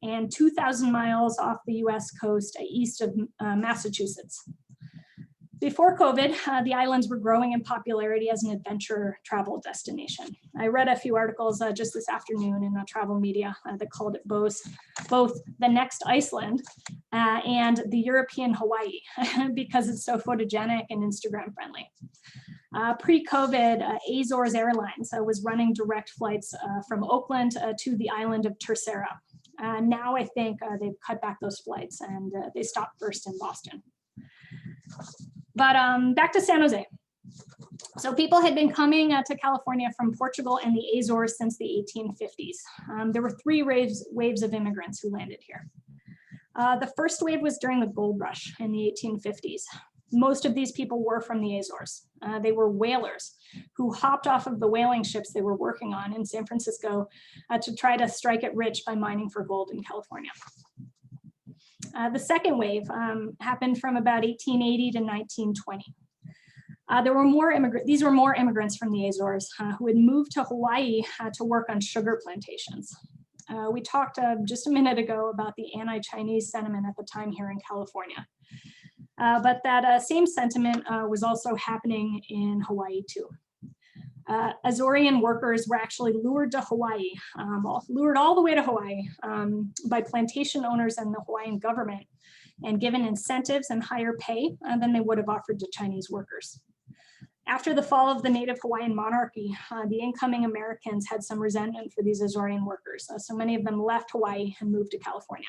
S8: and 2,000 miles off the US coast east of Massachusetts. Before COVID, the islands were growing in popularity as an adventure travel destination. I read a few articles just this afternoon in travel media that called it both the next Iceland and the European Hawaii because it's so photogenic and Instagram friendly. Pre-COVID, Azores Airlines was running direct flights from Oakland to the island of Terceira. Now I think they've cut back those flights and they stopped first in Boston. But back to San Jose. So people had been coming to California from Portugal and the Azores since the 1850s. There were three waves of immigrants who landed here. The first wave was during the gold rush in the 1850s. Most of these people were from the Azores. They were whalers who hopped off of the whaling ships they were working on in San Francisco to try to strike it rich by mining for gold in California. The second wave happened from about 1880 to 1920. There were more immigrants. These were more immigrants from the Azores who had moved to Hawaii to work on sugar plantations. We talked just a minute ago about the anti-Chinese sentiment at the time here in California. But that same sentiment was also happening in Hawaii too. Azorean workers were actually lured to Hawaii, lured all the way to Hawaii by plantation owners and the Hawaiian government and given incentives and higher pay than they would have offered to Chinese workers. After the fall of the native Hawaiian monarchy, the incoming Americans had some resentment for these Azorean workers. So many of them left Hawaii and moved to California.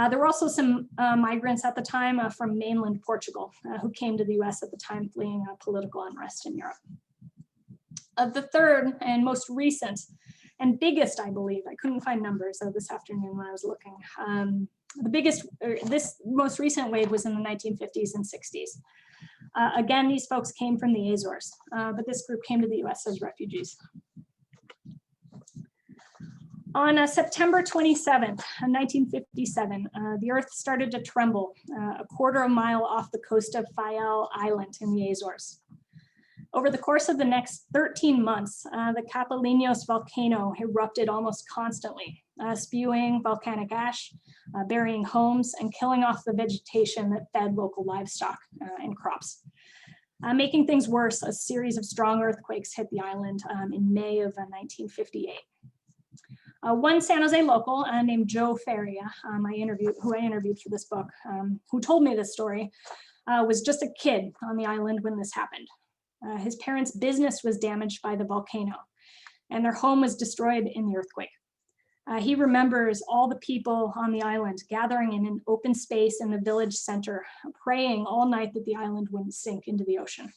S8: There were also some migrants at the time from mainland Portugal who came to the US at the time fleeing political unrest in Europe. The third and most recent and biggest, I believe, I couldn't find numbers this afternoon when I was looking. The biggest, this most recent wave was in the 1950s and 60s. Again, these folks came from the Azores, but this group came to the US as refugees. On September 27th, 1957, the earth started to tremble a quarter of a mile off the coast of Fayal Island in the Azores. Over the course of the next 13 months, the Capelinos volcano erupted almost constantly, spewing volcanic ash, burying homes, and killing off the vegetation that fed local livestock and crops. Making things worse, a series of strong earthquakes hit the island in May of 1958. One San Jose local named Joe Feria, who I interviewed for this book, who told me this story, was just a kid on the island when this happened. His parents' business was damaged by the volcano, and their home was destroyed in the earthquake. He remembers all the people on the island gathering in an open space in the village center, praying all night that the island wouldn't sink into the ocean.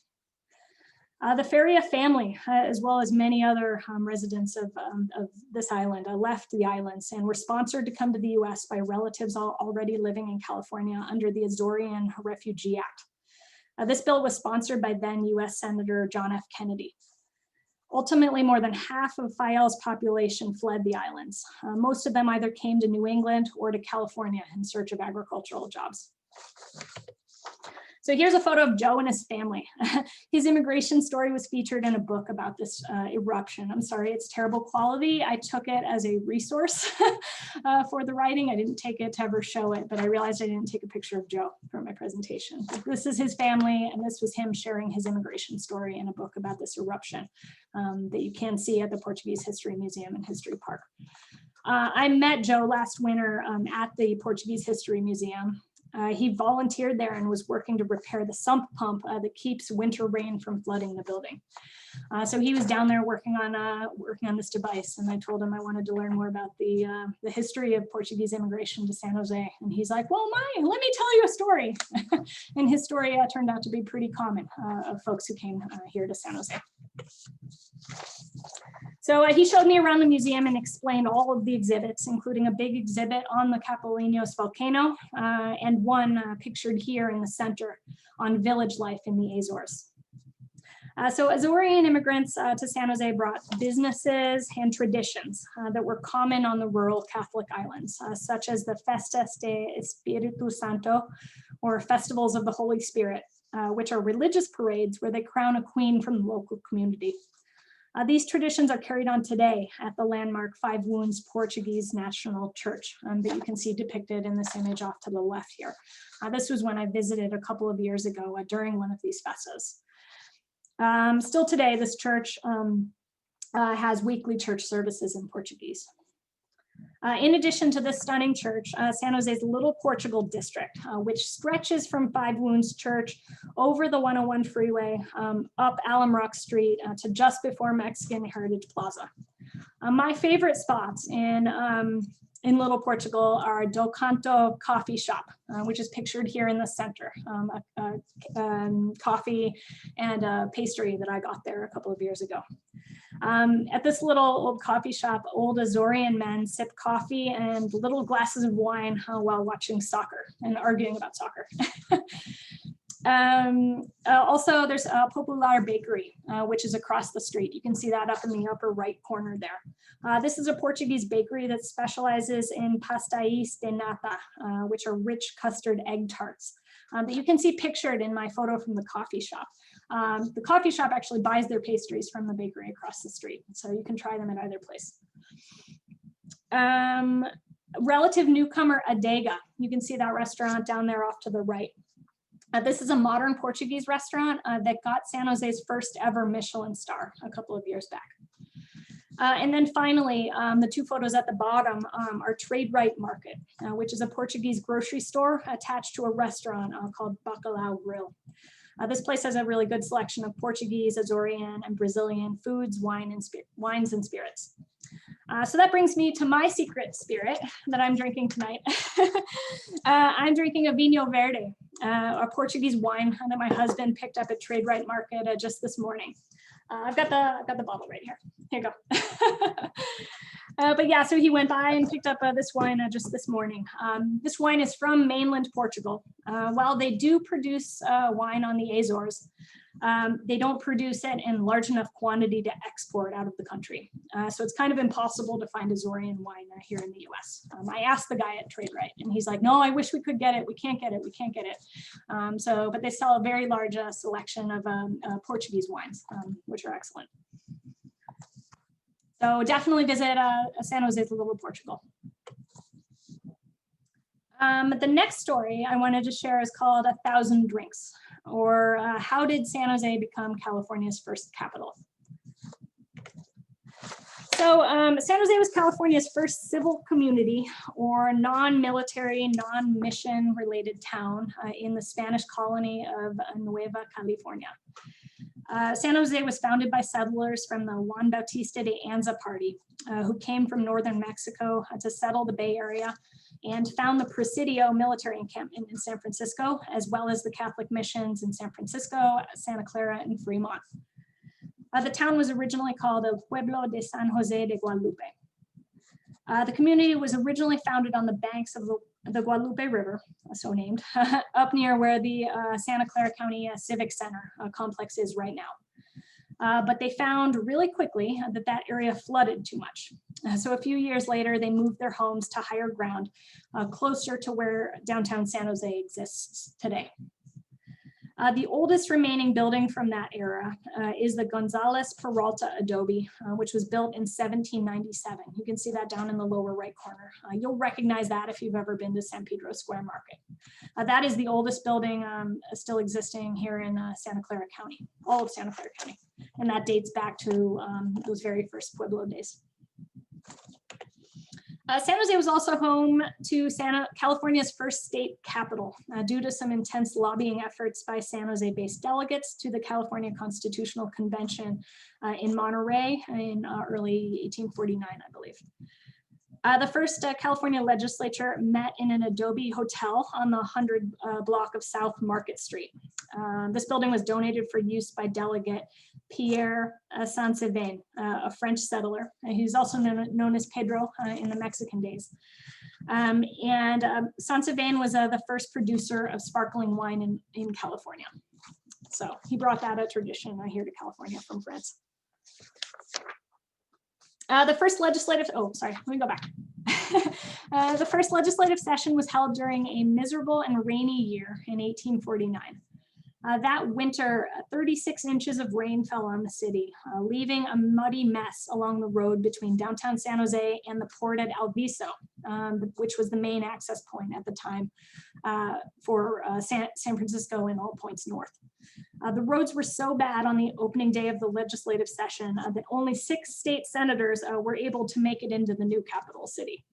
S8: The Feria family, as well as many other residents of this island, left the islands and were sponsored to come to the US by relatives already living in California under the Azorean Refugee Act. This bill was sponsored by then US Senator John F. Kennedy. Ultimately, more than half of Fayal's population fled the islands. Most of them either came to New England or to California in search of agricultural jobs. So here's a photo of Joe and his family. His immigration story was featured in a book about this eruption. I'm sorry, it's terrible quality. I took it as a resource for the writing. I didn't take it to ever show it, but I realized I didn't take a picture of Joe for my presentation. This is his family, and this was him sharing his immigration story in a book about this eruption that you can see at the Portuguese History Museum and History Park. I met Joe last winter at the Portuguese History Museum. He volunteered there and was working to repair the sump pump that keeps winter rain from flooding the building. So he was down there working on this device, and I told him I wanted to learn more about the history of Portuguese immigration to San Jose. And he's like, well, let me tell you a story. And his story turned out to be pretty common of folks who came here to San Jose. So he showed me around the museum and explained all of the exhibits, including a big exhibit on the Capelinos volcano and one pictured here in the center on village life in the Azores. So Azorean immigrants to San Jose brought businesses and traditions that were common on the rural Catholic islands, such as the Festas de Espiritu Santo, or festivals of the Holy Spirit, which are religious parades where they crown a queen from the local community. These traditions are carried on today at the landmark Five Wounds Portuguese National Church that you can see depicted in this image off to the left here. This was when I visited a couple of years ago during one of these festas. Still today, this church has weekly church services in Portuguese. In addition to this stunning church, San Jose's Little Portugal district, which stretches from Five Wounds Church over the 101 freeway, up Alum Rock Street to just before Mexican Heritage Plaza. My favorite spots in Little Portugal are Do Canto Coffee Shop, which is pictured here in the center. Coffee and pastry that I got there a couple of years ago. At this little old coffee shop, old Azorean men sip coffee and little glasses of wine while watching soccer and arguing about soccer. Also, there's a Popular Bakery, which is across the street. You can see that up in the upper right corner there. This is a Portuguese bakery that specializes in pastéis de nata, which are rich custard egg tarts that you can see pictured in my photo from the coffee shop. The coffee shop actually buys their pastries from the bakery across the street, so you can try them at either place. Relative newcomer Adega, you can see that restaurant down there off to the right. This is a modern Portuguese restaurant that got San Jose's first ever Michelin star a couple of years back. And then finally, the two photos at the bottom are Trade Right Market, which is a Portuguese grocery store attached to a restaurant called Bacalhau Grill. This place has a really good selection of Portuguese, Azorean, and Brazilian foods, wines, and spirits. So that brings me to my secret spirit that I'm drinking tonight. I'm drinking a Vino Verde, a Portuguese wine that my husband picked up at Trade Right Market just this morning. I've got the bottle right here. Here you go. But yeah, so he went by and picked up this wine just this morning. This wine is from mainland Portugal. While they do produce wine on the Azores, they don't produce it in large enough quantity to export out of the country. So it's kind of impossible to find Azorean wine here in the US. I asked the guy at Trade Right and he's like, no, I wish we could get it. We can't get it. We can't get it. But they sell a very large selection of Portuguese wines, which are excellent. So definitely visit San Jose's Little Portugal. The next story I wanted to share is called 1,000 Drinks, or how did San Jose become California's first capital? So San Jose was California's first civil community or non-military, non-mission related town in the Spanish colony of Nueva California. San Jose was founded by settlers from the Juan Bautista de Anza party, who came from northern Mexico to settle the Bay Area and found the Presidio military encampment in San Francisco, as well as the Catholic missions in San Francisco, Santa Clara, and Fremont. The town was originally called El Pueblo de San Jose de Guadalupe. The community was originally founded on the banks of the Guadalupe River, so named, up near where the Santa Clara County Civic Center complex is right now. But they found really quickly that that area flooded too much. So a few years later, they moved their homes to higher ground, closer to where downtown San Jose exists today. The oldest remaining building from that era is the Gonzales Peralta Adobe, which was built in 1797. You can see that down in the lower right corner. You'll recognize that if you've ever been to San Pedro Square Market. That is the oldest building still existing here in Santa Clara County, all of Santa Clara County. And that dates back to those very first Pueblo days. San Jose was also home to California's first state capital due to some intense lobbying efforts by San Jose-based delegates to the California Constitutional Convention in Monterey in early 1849, I believe. The first California legislature met in an Adobe hotel on the 100 block of South Market Street. This building was donated for use by Delegate Pierre Sansevain, a French settler. He's also known as Pedro in the Mexican days. Sansevain was the first producer of sparkling wine in California. So he brought that a tradition here to California from France. The first legislative, let me go back. The first legislative session was held during a miserable and rainy year in 1849. That winter, 36 inches of rain fell on the city, leaving a muddy mess along the road between downtown San Jose and the port at Alviso, which was the main access point at the time for San Francisco and all points north. The roads were so bad on the opening day of the legislative session that only 6 state senators were able to make it into the new capital city.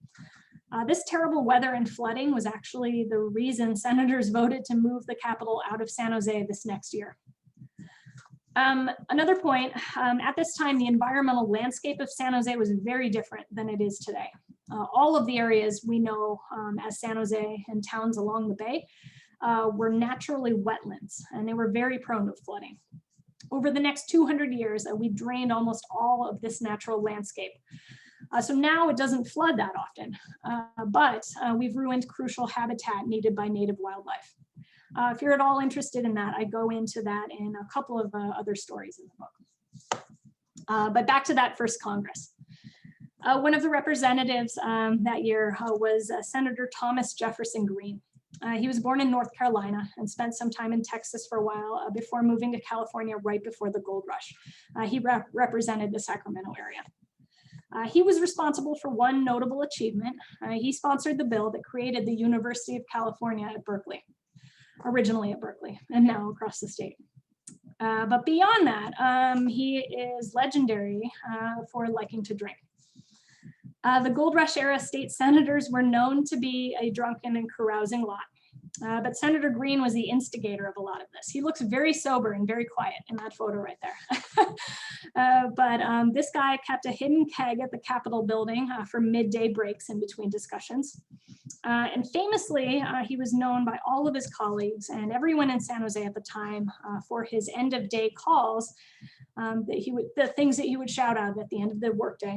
S8: This terrible weather and flooding was actually the reason senators voted to move the capital out of San Jose this next year. Another point, at this time, the environmental landscape of San Jose was very different than it is today. All of the areas we know as San Jose and towns along the bay were naturally wetlands, and they were very prone to flooding. Over the next 200 years, we drained almost all of this natural landscape. So now it doesn't flood that often, but we've ruined crucial habitat needed by native wildlife. If you're at all interested in that, I go into that in a couple of other stories in the book. But back to that first Congress. One of the representatives that year was Senator Thomas Jefferson Green. He was born in North Carolina and spent some time in Texas for a while before moving to California right before the gold rush. He represented the Sacramento area. He was responsible for one notable achievement. He sponsored the bill that created the University of California at Berkeley, originally at Berkeley, and now across the state. But beyond that, he is legendary for liking to drink. The Gold Rush era state senators were known to be a drunken and carousing lot. But Senator Green was the instigator of a lot of this. He looks very sober and very quiet in that photo right there. But this guy kept a hidden keg at the Capitol building for midday breaks in between discussions. And famously, he was known by all of his colleagues and everyone in San Jose at the time for his end of day calls, the things that he would shout out at the end of the workday.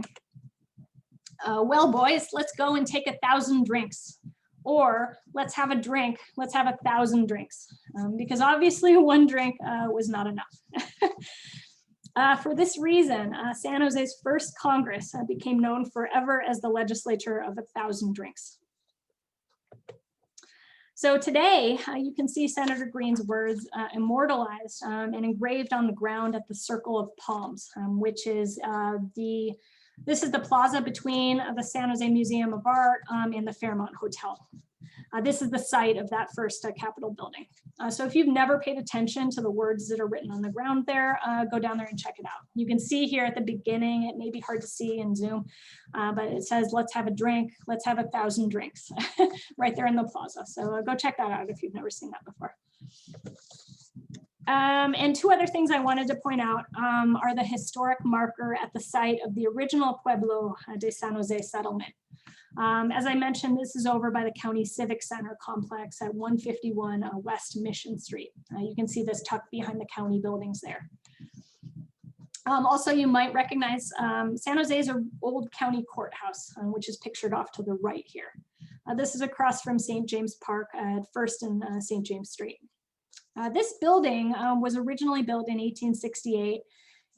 S8: Well, boys, let's go and take 1,000 drinks. Or let's have a drink, let's have 1,000 drinks. Because obviously one drink was not enough. For this reason, San Jose's first Congress became known forever as the Legislature of 1,000 drinks. So today, you can see Senator Green's words immortalized and engraved on the ground at the Circle of Palms, which is this is the plaza between the San Jose Museum of Art and the Fairmont Hotel. This is the site of that first Capitol building. So if you've never paid attention to the words that are written on the ground there, go down there and check it out. You can see here at the beginning, it may be hard to see in Zoom, but it says, let's have a drink, let's have 1,000 drinks, right there in the plaza. So go check that out if you've never seen that before. And 2 other things I wanted to point out are the historic marker at the site of the original Pueblo de San Jose settlement. As I mentioned, this is over by the County Civic Center complex at 151 West Mission Street. You can see this tucked behind the county buildings there. Also, you might recognize San Jose's old county courthouse, which is pictured off to the right here. This is across from St. James Park at 1st and St. James Street. This building was originally built in 1868,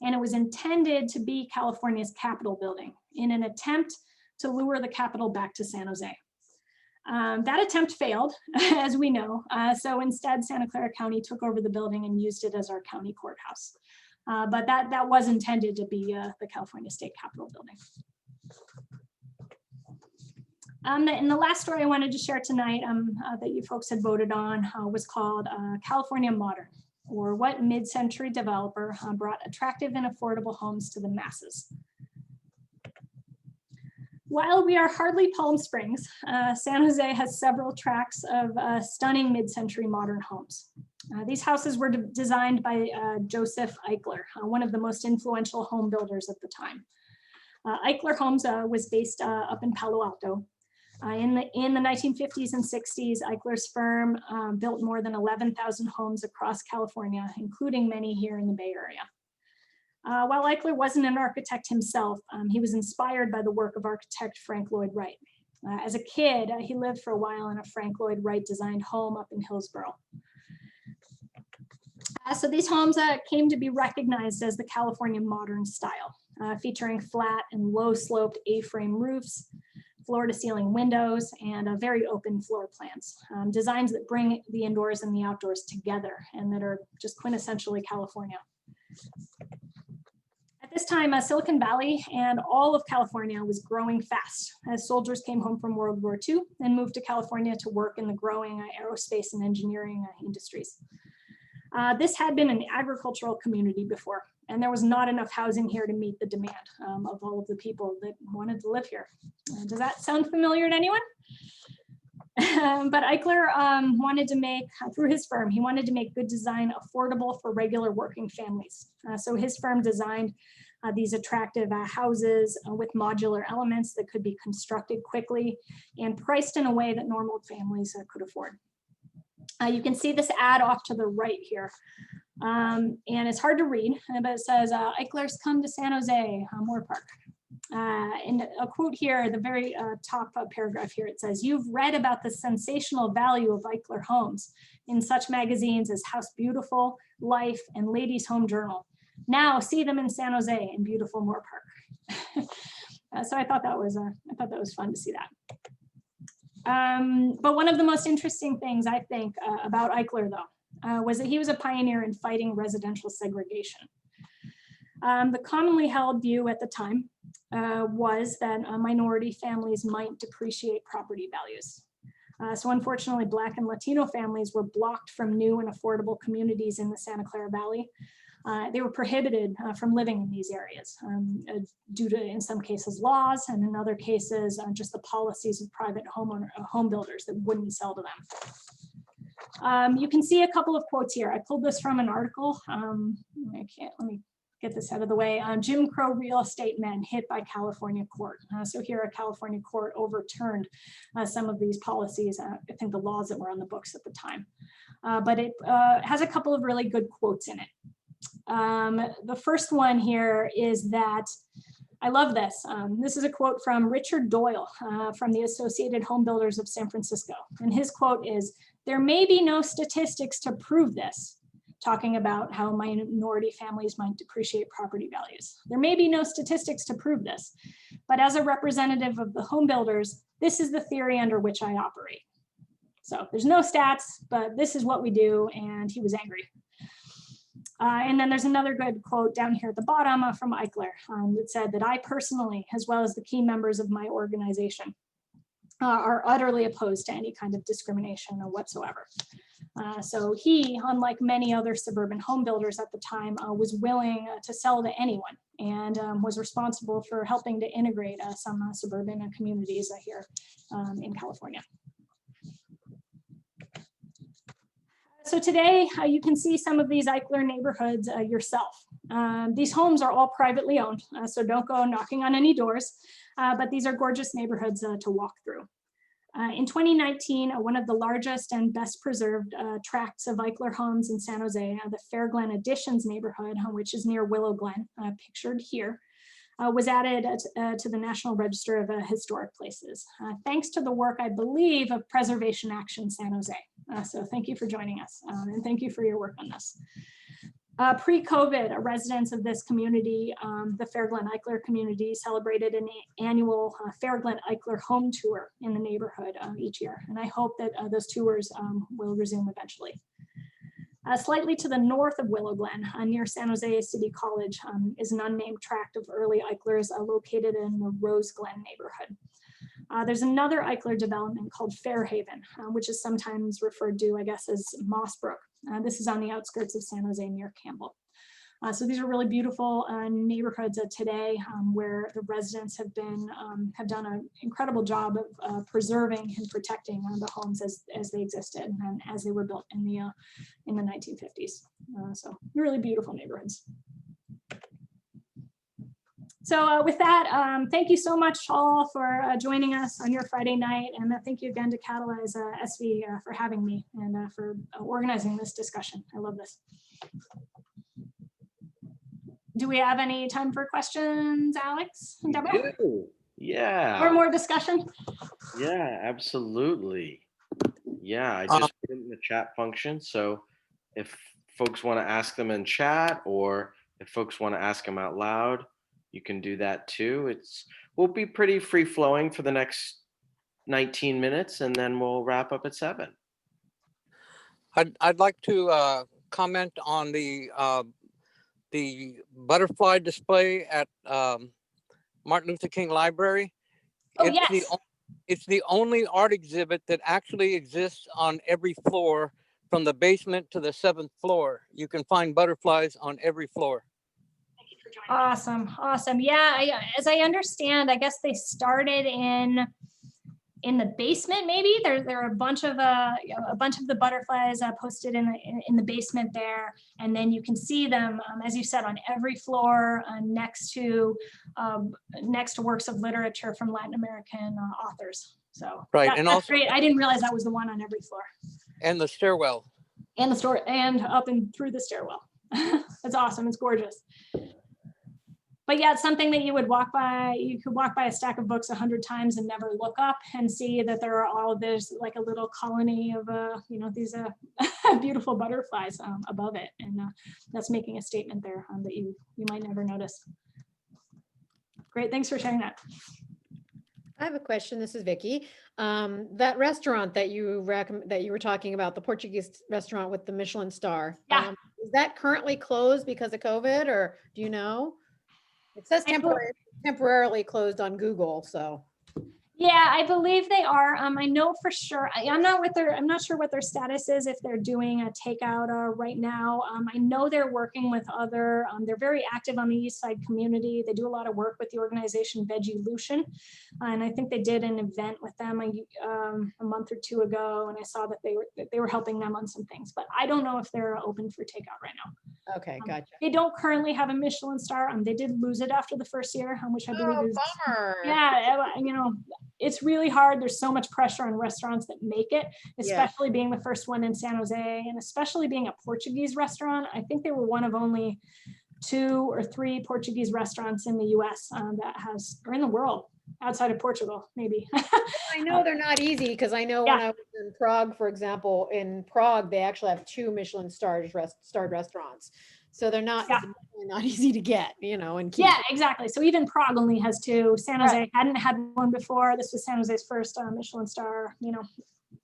S8: and it was intended to be California's Capitol building in an attempt to lure the Capitol back to San Jose. That attempt failed, as we know, so instead Santa Clara County took over the building and used it as our county courthouse. But that was intended to be the California State Capitol building. And the last story I wanted to share tonight that you folks had voted on was called California Modern, or What Mid-Century Developer Brought Attractive and Affordable Homes to the Masses. While we are hardly Palm Springs, San Jose has several tracts of stunning mid-century modern homes. These houses were designed by Joseph Eichler, one of the most influential home builders at the time. Eichler Homes was based up in Palo Alto. In the 1950s and 60s, Eichler's firm built more than 11,000 homes across California, including many here in the Bay Area. While Eichler wasn't an architect himself, he was inspired by the work of architect Frank Lloyd Wright. As a kid, he lived for a while in a Frank Lloyd Wright designed home up in Hillsborough. So these homes came to be recognized as the California modern style, featuring flat and low sloped A-frame roofs, floor to ceiling windows, and very open floor plans. Designs that bring the indoors and the outdoors together and that are just quintessentially California. At this time, Silicon Valley and all of California was growing fast as soldiers came home from World War II and moved to California to work in the growing aerospace and engineering industries. This had been an agricultural community before, and there was not enough housing here to meet the demand of all of the people that wanted to live here. Does that sound familiar to anyone? But Eichler wanted to make, through his firm, he wanted to make good design affordable for regular working families. So his firm designed these attractive houses with modular elements that could be constructed quickly and priced in a way that normal families could afford. You can see this ad off to the right here. And it's hard to read, but it says, Eichler's come to San Jose, Moore Park. And a quote here, the very top paragraph here, it says, "You've read about the sensational value of Eichler homes in such magazines as House Beautiful, Life, and Ladies Home Journal. Now see them in San Jose in beautiful Moore Park." So I thought that was fun to see that. But one of the most interesting things I think about Eichler, though, was that he was a pioneer in fighting residential segregation. The commonly held view at the time was that minority families might depreciate property values. So unfortunately, Black and Latino families were blocked from new and affordable communities in the Santa Clara Valley. They were prohibited from living in these areas due to, in some cases, laws, and in other cases, just the policies of private home builders that wouldn't sell to them. You can see a couple of quotes here. I pulled this from an article. Let me get this out of the way. Jim Crow real estate men hit by California court. So here a California court overturned some of these policies, I think the laws that were on the books at the time. But it has a couple of really good quotes in it. The first one here is that, I love this. This is a quote from Richard Doyle from the Associated Home Builders of San Francisco. And his quote is, "There may be no statistics to prove this," talking about how minority families might depreciate property values. "There may be no statistics to prove this, but as a representative of the home builders, this is the theory under which I operate." So there's no stats, but this is what we do, and he was angry. And then there's another good quote down here at the bottom from Eichler that said that I personally, as well as the key members of my organization, are utterly opposed to any kind of discrimination whatsoever. So he, unlike many other suburban home builders at the time, was willing to sell to anyone and was responsible for helping to integrate some suburban communities here in California. So today you can see some of these Eichler neighborhoods yourself. These homes are all privately owned, so don't go knocking on any doors, but these are gorgeous neighborhoods to walk through. In 2019, one of the largest and best preserved tracts of Eichler homes in San Jose, the Fair Glen Additions neighborhood, which is near Willow Glen, pictured here, was added to the National Register of Historic Places, thanks to the work, I believe, of Preservation Action San Jose. So thank you for joining us, and thank you for your work on this. Pre-COVID, residents of this community, the Fair Glen Eichler community, celebrated an annual Fair Glen Eichler home tour in the neighborhood each year. And I hope that those tours will resume eventually. Slightly to the north of Willow Glen, near San Jose City College, is an unnamed tract of early Eichlers located in the Rose Glen neighborhood. There's another Eichler development called Fairhaven, which is sometimes referred to, I guess, as Mossbrook. This is on the outskirts of San Jose near Campbell. So these are really beautiful neighborhoods today where the residents have done an incredible job of preserving and protecting the homes as they existed and as they were built in the 1950s. So really beautiful neighborhoods. So with that, thank you so much all for joining us on your Friday night. And thank you again to Catalyze SV for having me and for organizing this discussion. I love this. Do we have any time for questions, Alex and Deborah?
S1: Yeah.
S8: Or more discussion?
S1: Yeah, absolutely. Yeah, I just put it in the chat function. So if folks want to ask them in chat, or if folks want to ask them out loud, you can do that too. We'll be pretty free flowing for the next 19 minutes, and then we'll wrap up at 7.
S16: I'd like to comment on the butterfly display at Martin Luther King Library.
S8: Oh, yes.
S16: It's the only art exhibit that actually exists on every floor, from the basement to the 7th floor. You can find butterflies on every floor.
S8: Awesome, awesome. Yeah, as I understand, I guess they started in the basement. Maybe there are a bunch of the butterflies posted in the basement there, and then you can see them, as you said, on every floor next to works of literature from Latin American authors. So
S16: right, and
S8: that's
S16: also
S8: great. I didn't realize that was the one on every floor.
S16: And the stairwell.
S8: And the store and up and through the stairwell. It's awesome. It's gorgeous. But yeah, it's something that you would walk by. You could walk by a stack of books 100 times and never look up and see that there are there's like a little colony of these beautiful butterflies above it, and that's making a statement there that you might never notice. Great, thanks for sharing that.
S2: I have a question. This is Vicky. That restaurant that you were talking about, the Portuguese restaurant with the Michelin star.
S8: Yeah.
S2: Is that currently closed because of COVID, or do you know? It says temporarily closed on Google, so.
S8: Yeah, I believe they are. I know for sure. I'm not sure what their status is, if they're doing a takeout right now. I know they're working with other. They're very active on the East Side community. They do a lot of work with the organization Vegilution, and I think they did an event with them a month or two ago, and I saw that they were helping them on some things. But I don't know if they're open for takeout right now.
S2: Okay, gotcha.
S8: They don't currently have a Michelin star. They did lose it after the first year, which I believe is
S2: bummer.
S8: Yeah. It's really hard. There's so much pressure on restaurants that make it, especially being the first one in San Jose, and especially being a Portuguese restaurant. I think they were one of only 2 or 3 Portuguese restaurants in the US or in the world, outside of Portugal, maybe.
S2: I know they're not easy, because I know when I was in Prague, for example, in Prague, they actually have 2 Michelin starred restaurants. So they're not easy to get, and keep.
S8: Yeah, exactly. So even Prague only has 2. San Jose hadn't had one before. This was San Jose's first Michelin star,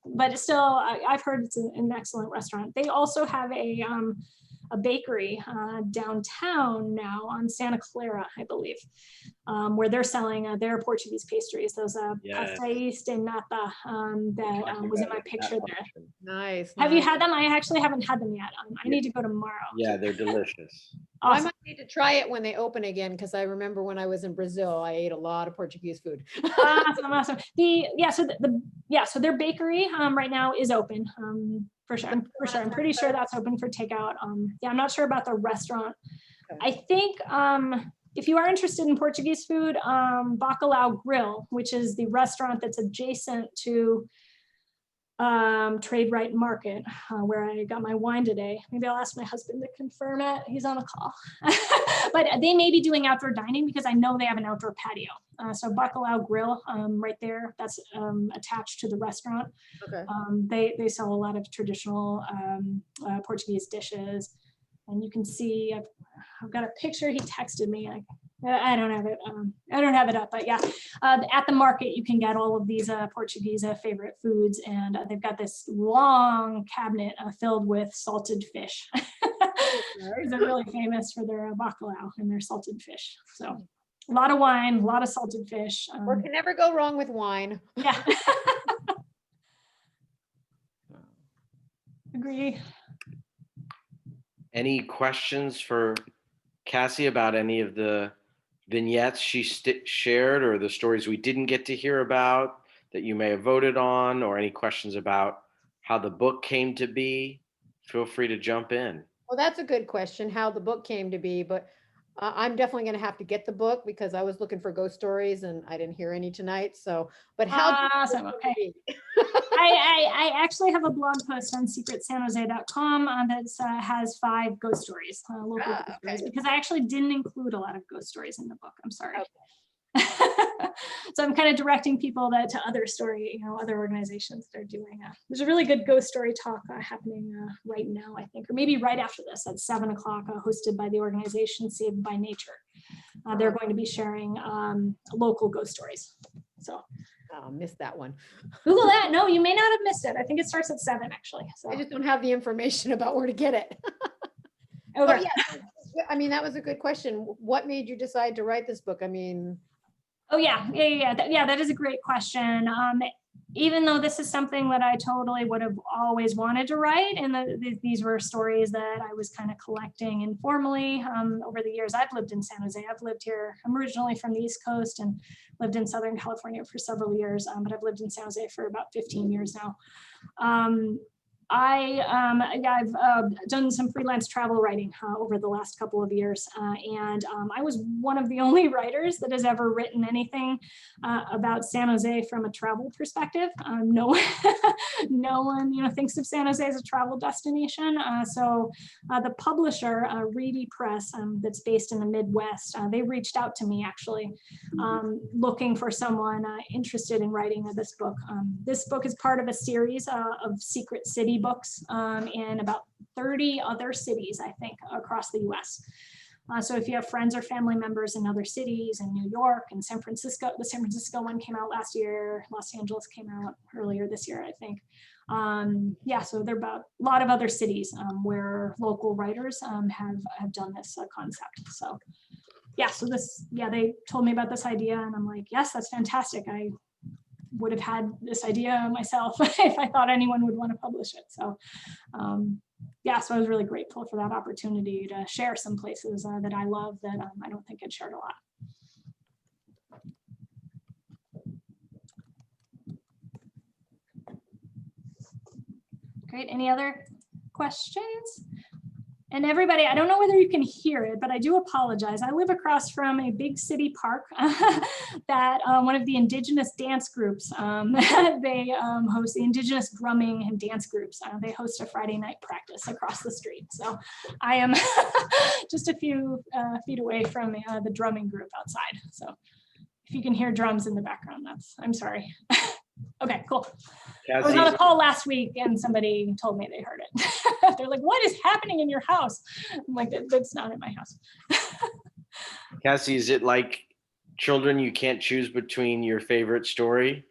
S8: but it's still, I've heard it's an excellent restaurant. They also have a bakery downtown now on Santa Clara, I believe, where they're selling their Portuguese pastries, those pastéis de nata that was in my picture there.
S2: Nice.
S8: Have you had them? I actually haven't had them yet. I need to go tomorrow.
S1: Yeah, they're delicious.
S2: Awesome. I might need to try it when they open again, because I remember when I was in Brazil, I ate a lot of Portuguese food.
S8: Awesome. So their bakery right now is open. For sure. I'm pretty sure that's open for takeout. I'm not sure about the restaurant. Okay. I think if you are interested in Portuguese food, Bacalhau Grill, which is the restaurant that's adjacent to Trade Right Market, where I got my wine today. Maybe I'll ask my husband to confirm it. He's on a call. But they may be doing outdoor dining, because I know they have an outdoor patio. So Bacalhau Grill, right there, that's attached to the restaurant. Okay. They sell a lot of traditional Portuguese dishes, and you can see I've got a picture. He texted me. I don't have it. I don't have it up, but yeah, at the market you can get all of these Portuguese favorite foods, and they've got this long cabinet filled with salted fish. They're really famous for their bacalhau and their salted fish. So a lot of wine, a lot of salted fish.
S2: Or can never go wrong with wine.
S8: Yeah. Agree.
S1: Any questions for Cassie about any of the vignettes she shared, or the stories we didn't get to hear about that you may have voted on, or any questions about how the book came to be? Feel free to jump in.
S2: Well, that's a good question, how the book came to be, but I'm definitely going to have to get the book because I was looking for ghost stories and I didn't hear any tonight. So, but how did the book
S8: Awesome.
S2: come
S8: Okay.
S2: to be?
S8: I actually have a blog post on secretsanjose.com that has 5 ghost stories, local ghost stories, because I actually didn't include a lot of ghost stories in the book. I'm sorry. So I'm kind of directing people to other story, other organizations that are doing. There's a really good ghost story talk happening right now, I think, or maybe right after this at 7 o'clock, hosted by the organization Saved by Nature. They're going to be sharing local ghost stories. So.
S2: Oh, missed that one.
S8: Google that. No, you may not have missed it. I think it starts at 7 actually. So
S2: I just don't have the information about where to get it.
S8: Okay.
S2: Oh, yeah. I mean, that was a good question. What made you decide to write this book? I mean,
S8: Oh yeah. That is a great question. Even though this is something that I totally would have always wanted to write, and these were stories that I was kind of collecting informally over the years. I've lived in San Jose. I've lived here. I'm originally from the East Coast and lived in Southern California for several years, but I've lived in San Jose for about 15 years now. I've done some freelance travel writing over the last couple of years, and I was one of the only writers that has ever written anything about San Jose from a travel perspective. No one, thinks of San Jose as a travel destination. So the publisher, Reedy Press, that's based in the Midwest, they reached out to me actually, looking for someone interested in writing this book. This book is part of a series of secret city books in about 30 other cities, I think, across the US. So if you have friends or family members in other cities, in New York and San Francisco, the San Francisco one came out last year, Los Angeles came out earlier this year, I think. So there are about a lot of other cities where local writers have done this concept. So they told me about this idea and I'm like, yes, that's fantastic. I would have had this idea myself if I thought anyone would want to publish it. So so I was really grateful for that opportunity to share some places that I love that I don't think I'd shared a lot. Great, any other questions? And everybody, I don't know whether you can hear it, but I do apologize. I live across from a big city park that one of the indigenous dance groups, they host the indigenous drumming and dance groups. They host a Friday night practice across the street. So I am just a few feet away from the drumming group outside. So if you can hear drums in the background, I'm sorry. Okay, cool. Cassie. I was on a call last week and somebody told me they heard it. They're like, what is happening in your house? I'm like, that's not in my house.
S1: Cassie, is it like children, you can't choose between your favorite story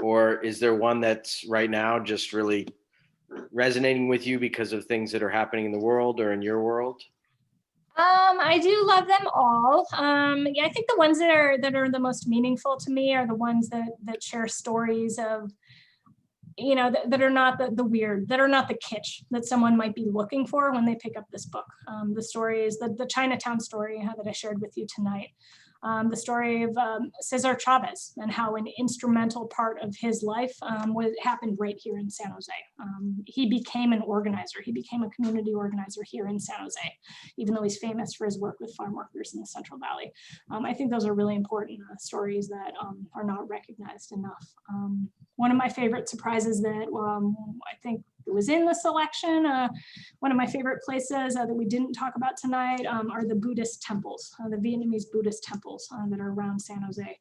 S1: or is there one that's right now just really resonating with you because of things that are happening in the world or in your world?
S8: I do love them all. I think the ones that are the most meaningful to me are the ones that share stories of, that are not the weird, that are not the kitsch that someone might be looking for when they pick up this book. The story is the Chinatown story that I shared with you tonight. The story of Cesar Chavez and how an instrumental part of his life happened right here in San Jose. He became an organizer. He became a community organizer here in San Jose, even though he's famous for his work with farm workers in the Central Valley. I think those are really important stories that are not recognized enough. One of my favorite surprises that I think was in the selection, one of my favorite places that we didn't talk about tonight are the Buddhist temples, the Vietnamese Buddhist temples that are around San Jose.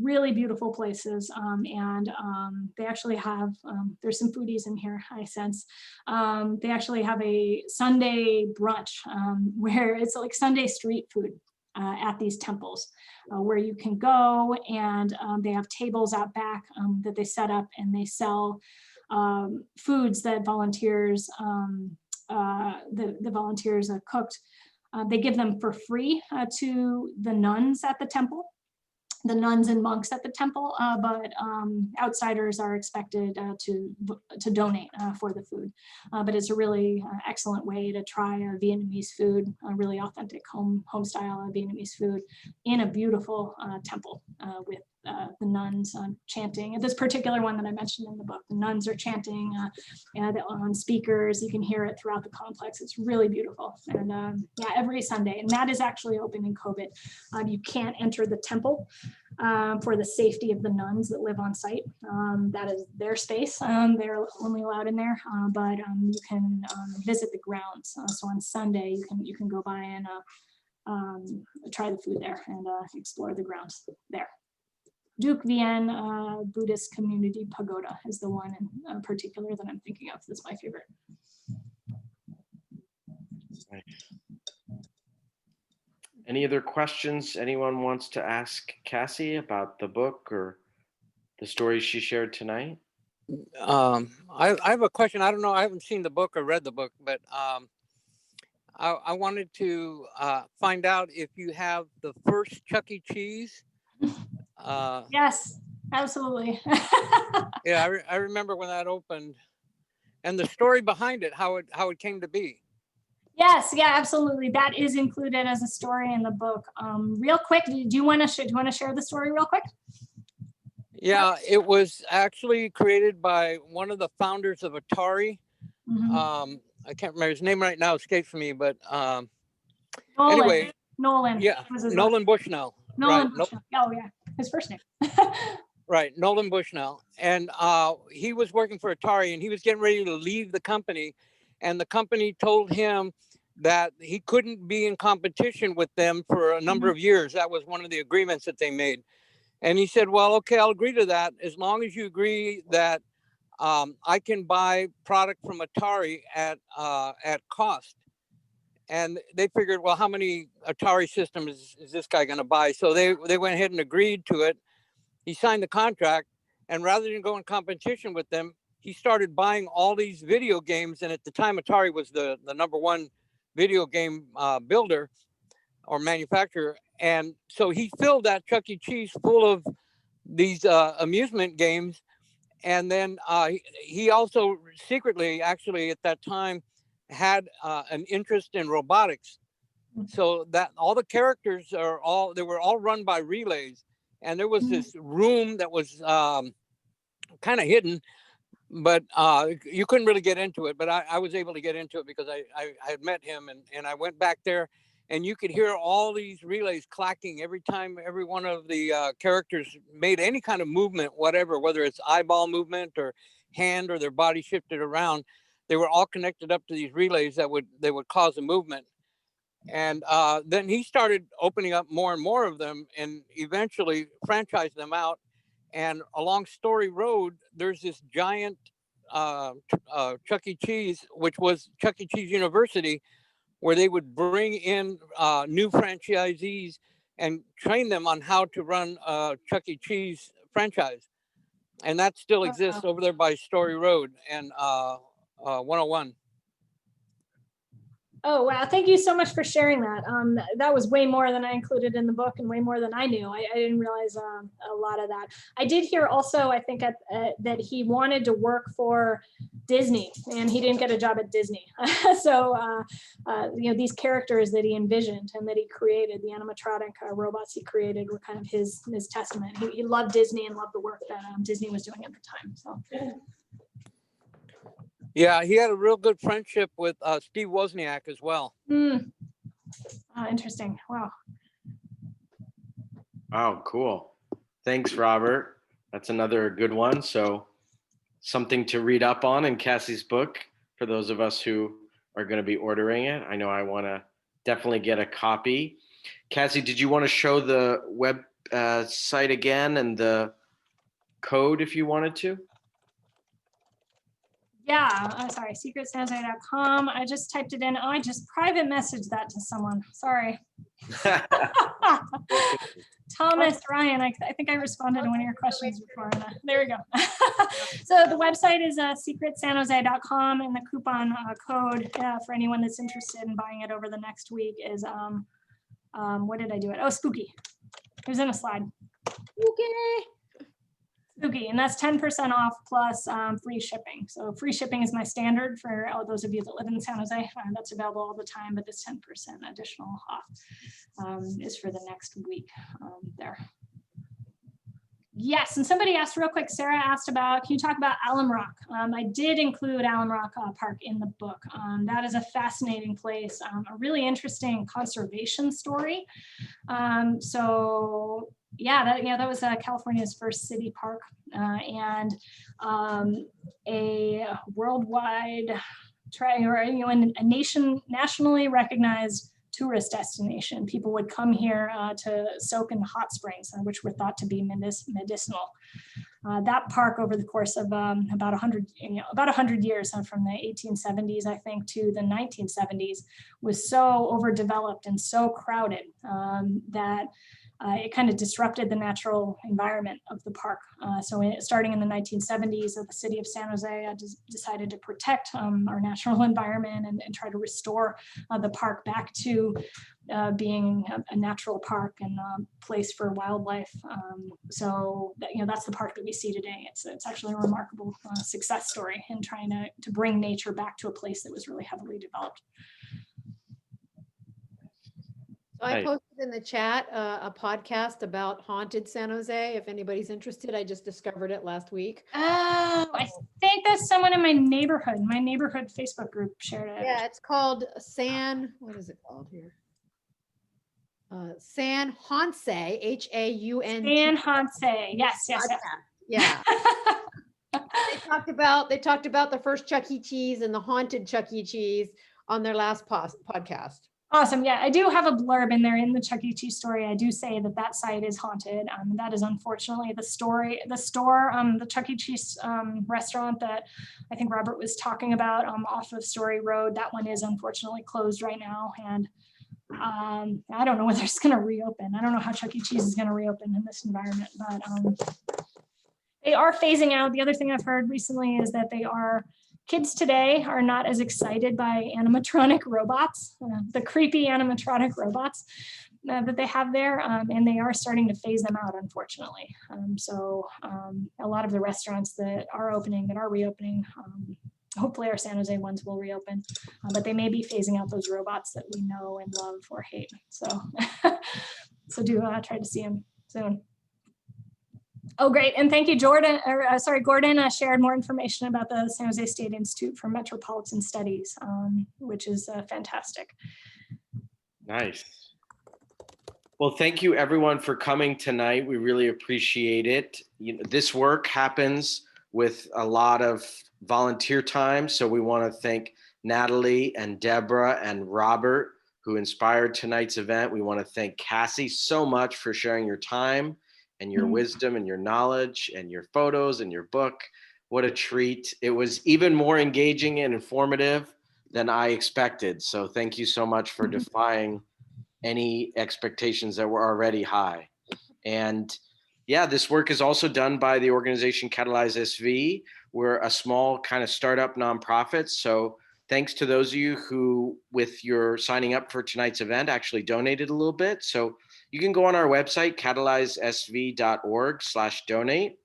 S8: Really beautiful places, and they actually have, there's some foodies in here, I sense. They actually have a Sunday brunch where it's like Sunday street food at these temples, where you can go and they have tables out back that they set up and they sell foods that volunteers, the volunteers cooked. They give them for free to the nuns at the temple. the nuns and monks at the temple, but outsiders are expected to donate for the food. But it's a really excellent way to try a Vietnamese food, a really authentic home style Vietnamese food in a beautiful temple with the nuns chanting. This particular one that I mentioned in the book, the nuns are chanting on speakers. You can hear it throughout the complex. It's really beautiful. And yeah, every Sunday. And that is actually open in COVID. You can't enter the temple for the safety of the nuns that live on site. That is their space. They're only allowed in there, but you can visit the grounds. So on Sunday, you can go by and try the food there and explore the grounds there. Duc Vien Buddhist Community Pagoda is the one in particular that I'm thinking of. That's my favorite.
S1: Any other questions anyone wants to ask Cassie about the book or the stories she shared tonight?
S16: I have a question. I don't know. I haven't seen the book or read the book, but I wanted to find out if you have the first Chuck E. Cheese.
S8: Yes, absolutely.
S16: Yeah, I remember when that opened, and the story behind it, how it came to be.
S8: Yes, yeah, absolutely. That is included as a story in the book. Real quick, do you want to share the story real quick?
S16: Yeah, it was actually created by one of the founders of Atari.
S8: Mm-hmm.
S16: I can't remember his name right now, escapes me, but
S8: Nolan.
S16: anyway.
S8: Nolan.
S16: Yeah, Nolan Bushnell.
S8: Nolan
S16: Right.
S8: Bushnell. Oh yeah, his first name.
S16: Right, Nolan Bushnell. And he was working for Atari and he was getting ready to leave the company. And the company told him that he couldn't be in competition with them for a number of years. That was one of the agreements that they made. And he said, well, okay, I'll agree to that as long as you agree that I can buy product from Atari at cost. And they figured, well, how many Atari systems is this guy going to buy? So they went ahead and agreed to it. He signed the contract, and rather than go in competition with them, he started buying all these video games. And at the time, Atari was the #1 video game builder or manufacturer. And so he filled that Chuck E. Cheese full of these amusement games. And then he also secretly, actually at that time, had an interest in robotics. So that all the characters they were all run by relays. And there was this room that was kind of hidden, but you couldn't really get into it. But I was able to get into it because I had met him, and I went back there, and you could hear all these relays clacking every time every one of the characters made any kind of movement, whether it's eyeball movement or hand or their body shifted around. They were all connected up to these relays that would cause a movement. And then he started opening up more and more of them and eventually franchised them out. And along Story Road, there's this giant Chuck E. Cheese, which was Chuck E. Cheese University, where they would bring in new franchisees and train them on how to run a Chuck E. Cheese franchise. And that still exists over there by Story Road and 101.
S8: Oh, wow. Thank you so much for sharing that. That was way more than I included in the book and way more than I knew. I didn't realize a lot of that. I did hear also, I think that he wanted to work for Disney and he didn't get a job at Disney. So, these characters that he envisioned and that he created, the animatronic robots he created were kind of his testament. He loved Disney and loved the work that Disney was doing at the time. So.
S16: Yeah, he had a real good friendship with Steve Wozniak as well.
S8: Interesting. Wow.
S1: Oh, cool. Thanks, Robert. That's another good one. So something to read up on in Cassie's book for those of us who are going to be ordering it. I know I want to definitely get a copy. Cassie, did you want to show the web site again and the code if you wanted to?
S8: Yeah, sorry, secretsanjose.com. I just typed it in. Oh, I just private messaged that to someone. Sorry. Thomas Ryan, I think I responded to one of your questions before. There we go. So the website is secretsanjose.com, and the coupon code for anyone that's interested in buying it over the next week is, what did I do it? Oh, spooky. It was in a slide.
S2: Okay.
S8: Spooky, and that's 10% off plus free shipping. So free shipping is my standard for those of you that live in San Jose. That's available all the time, but this 10% additional off is for the next week there. Yes, and somebody asked real quick, Sarah asked about, can you talk about Alum Rock? I did include Alum Rock Park in the book. That is a fascinating place, a really interesting conservation story. So yeah, that was California's first city park and a worldwide, nationally recognized tourist destination. People would come here to soak in hot springs, which were thought to be medicinal. That park, over the course of about 100 years, from the 1870s, I think, to the 1970s, was so overdeveloped and so crowded that it kind of disrupted the natural environment of the park. Starting in the 1970s, the city of San Jose decided to protect our natural environment and try to restore the park back to being a natural park and a place for wildlife. That's the park that we see today. It's actually a remarkable success story in trying to bring nature back to a place that was really heavily developed.
S2: So I posted in the chat a podcast about haunted San Jose. If anybody's interested, I just discovered it last week.
S8: Oh, I think that's someone in my neighborhood. My neighborhood Facebook group shared it.
S2: Yeah, it's called what is it called here? San Honce, H-A-U-N.
S8: San Honce, yes.
S2: Yeah. They talked about the first Chuck E. Cheese and the haunted Chuck E. Cheese on their last podcast.
S8: Awesome. Yeah, I do have a blurb in there in the Chuck E. Cheese story. I do say that site is haunted. That is unfortunately the store, the Chuck E. Cheese restaurant that I think Robert was talking about off of Story Road. That one is unfortunately closed right now. And I don't know whether it's going to reopen. I don't know how Chuck E. Cheese is going to reopen in this environment, but they are phasing out. The other thing I've heard recently is that kids today are not as excited by animatronic robots, the creepy animatronic robots that they have there, and they are starting to phase them out, unfortunately. A lot of the restaurants that are reopening, hopefully our San Jose ones will reopen, but they may be phasing out those robots that we know and love or hate. So, do try to see them soon. Oh, great. And thank you, Gordon shared more information about the San Jose State Institute for Metropolitan Studies, which is fantastic.
S1: Nice. Well, thank you everyone for coming tonight. We really appreciate it. This work happens with a lot of volunteer time. So we want to thank Natalie and Deborah and Robert, who inspired tonight's event. We want to thank Cassie so much for sharing your time and your wisdom and your knowledge and your photos and your book. What a treat. It was even more engaging and informative than I expected. So thank you so much for defying any expectations that were already high. And yeah, this work is also done by the organization Catalyze SV. We're a small kind of startup nonprofit. So thanks to those of you who, with your signing up for tonight's event, actually donated a little bit. So you can go on our website, catalyzesv.org/donate.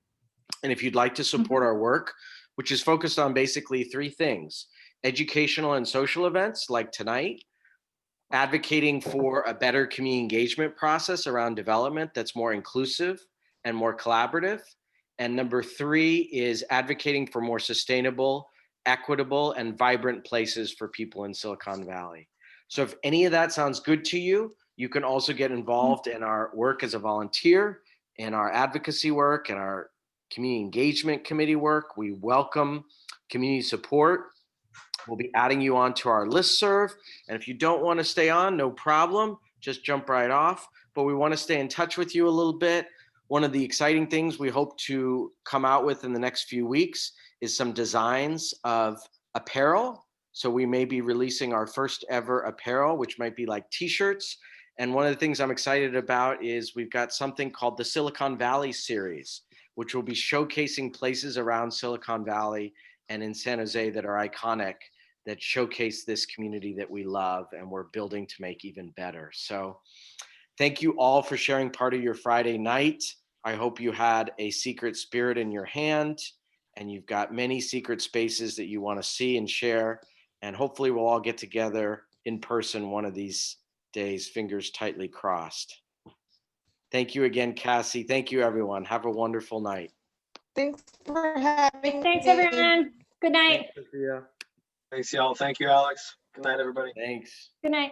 S1: And if you'd like to support our work, which is focused on basically three things: educational and social events like tonight, advocating for a better community engagement process around development that's more inclusive and more collaborative. And number three is advocating for more sustainable, equitable, and vibrant places for people in Silicon Valley. So if any of that sounds good to you, you can also get involved in our work as a volunteer, in our advocacy work, and our community engagement committee work. We welcome community support. We'll be adding you onto our listserv. And if you don't want to stay on, no problem, just jump right off. But we want to stay in touch with you a little bit. One of the exciting things we hope to come out with in the next few weeks is some designs of apparel. So we may be releasing our first ever apparel, which might be like t-shirts. And one of the things I'm excited about is we've got something called the Silicon Valley series, which will be showcasing places around Silicon Valley and in San Jose that are iconic, that showcase this community that we love and we're building to make even better. So thank you all for sharing part of your Friday night. I hope you had a secret spirit in your hand and you've got many secret spaces that you want to see and share. And hopefully we'll all get together in person one of these days, fingers tightly crossed. Thank you again, Cassie. Thank you, everyone. Have a wonderful night.
S5: Thanks for having
S8: Thanks,
S5: me.
S8: everyone. Good night.
S1: Thanks, Sophia.
S3: Thanks, y'all. Thank you, Alex. Good night, everybody.
S1: Thanks.
S8: Good night.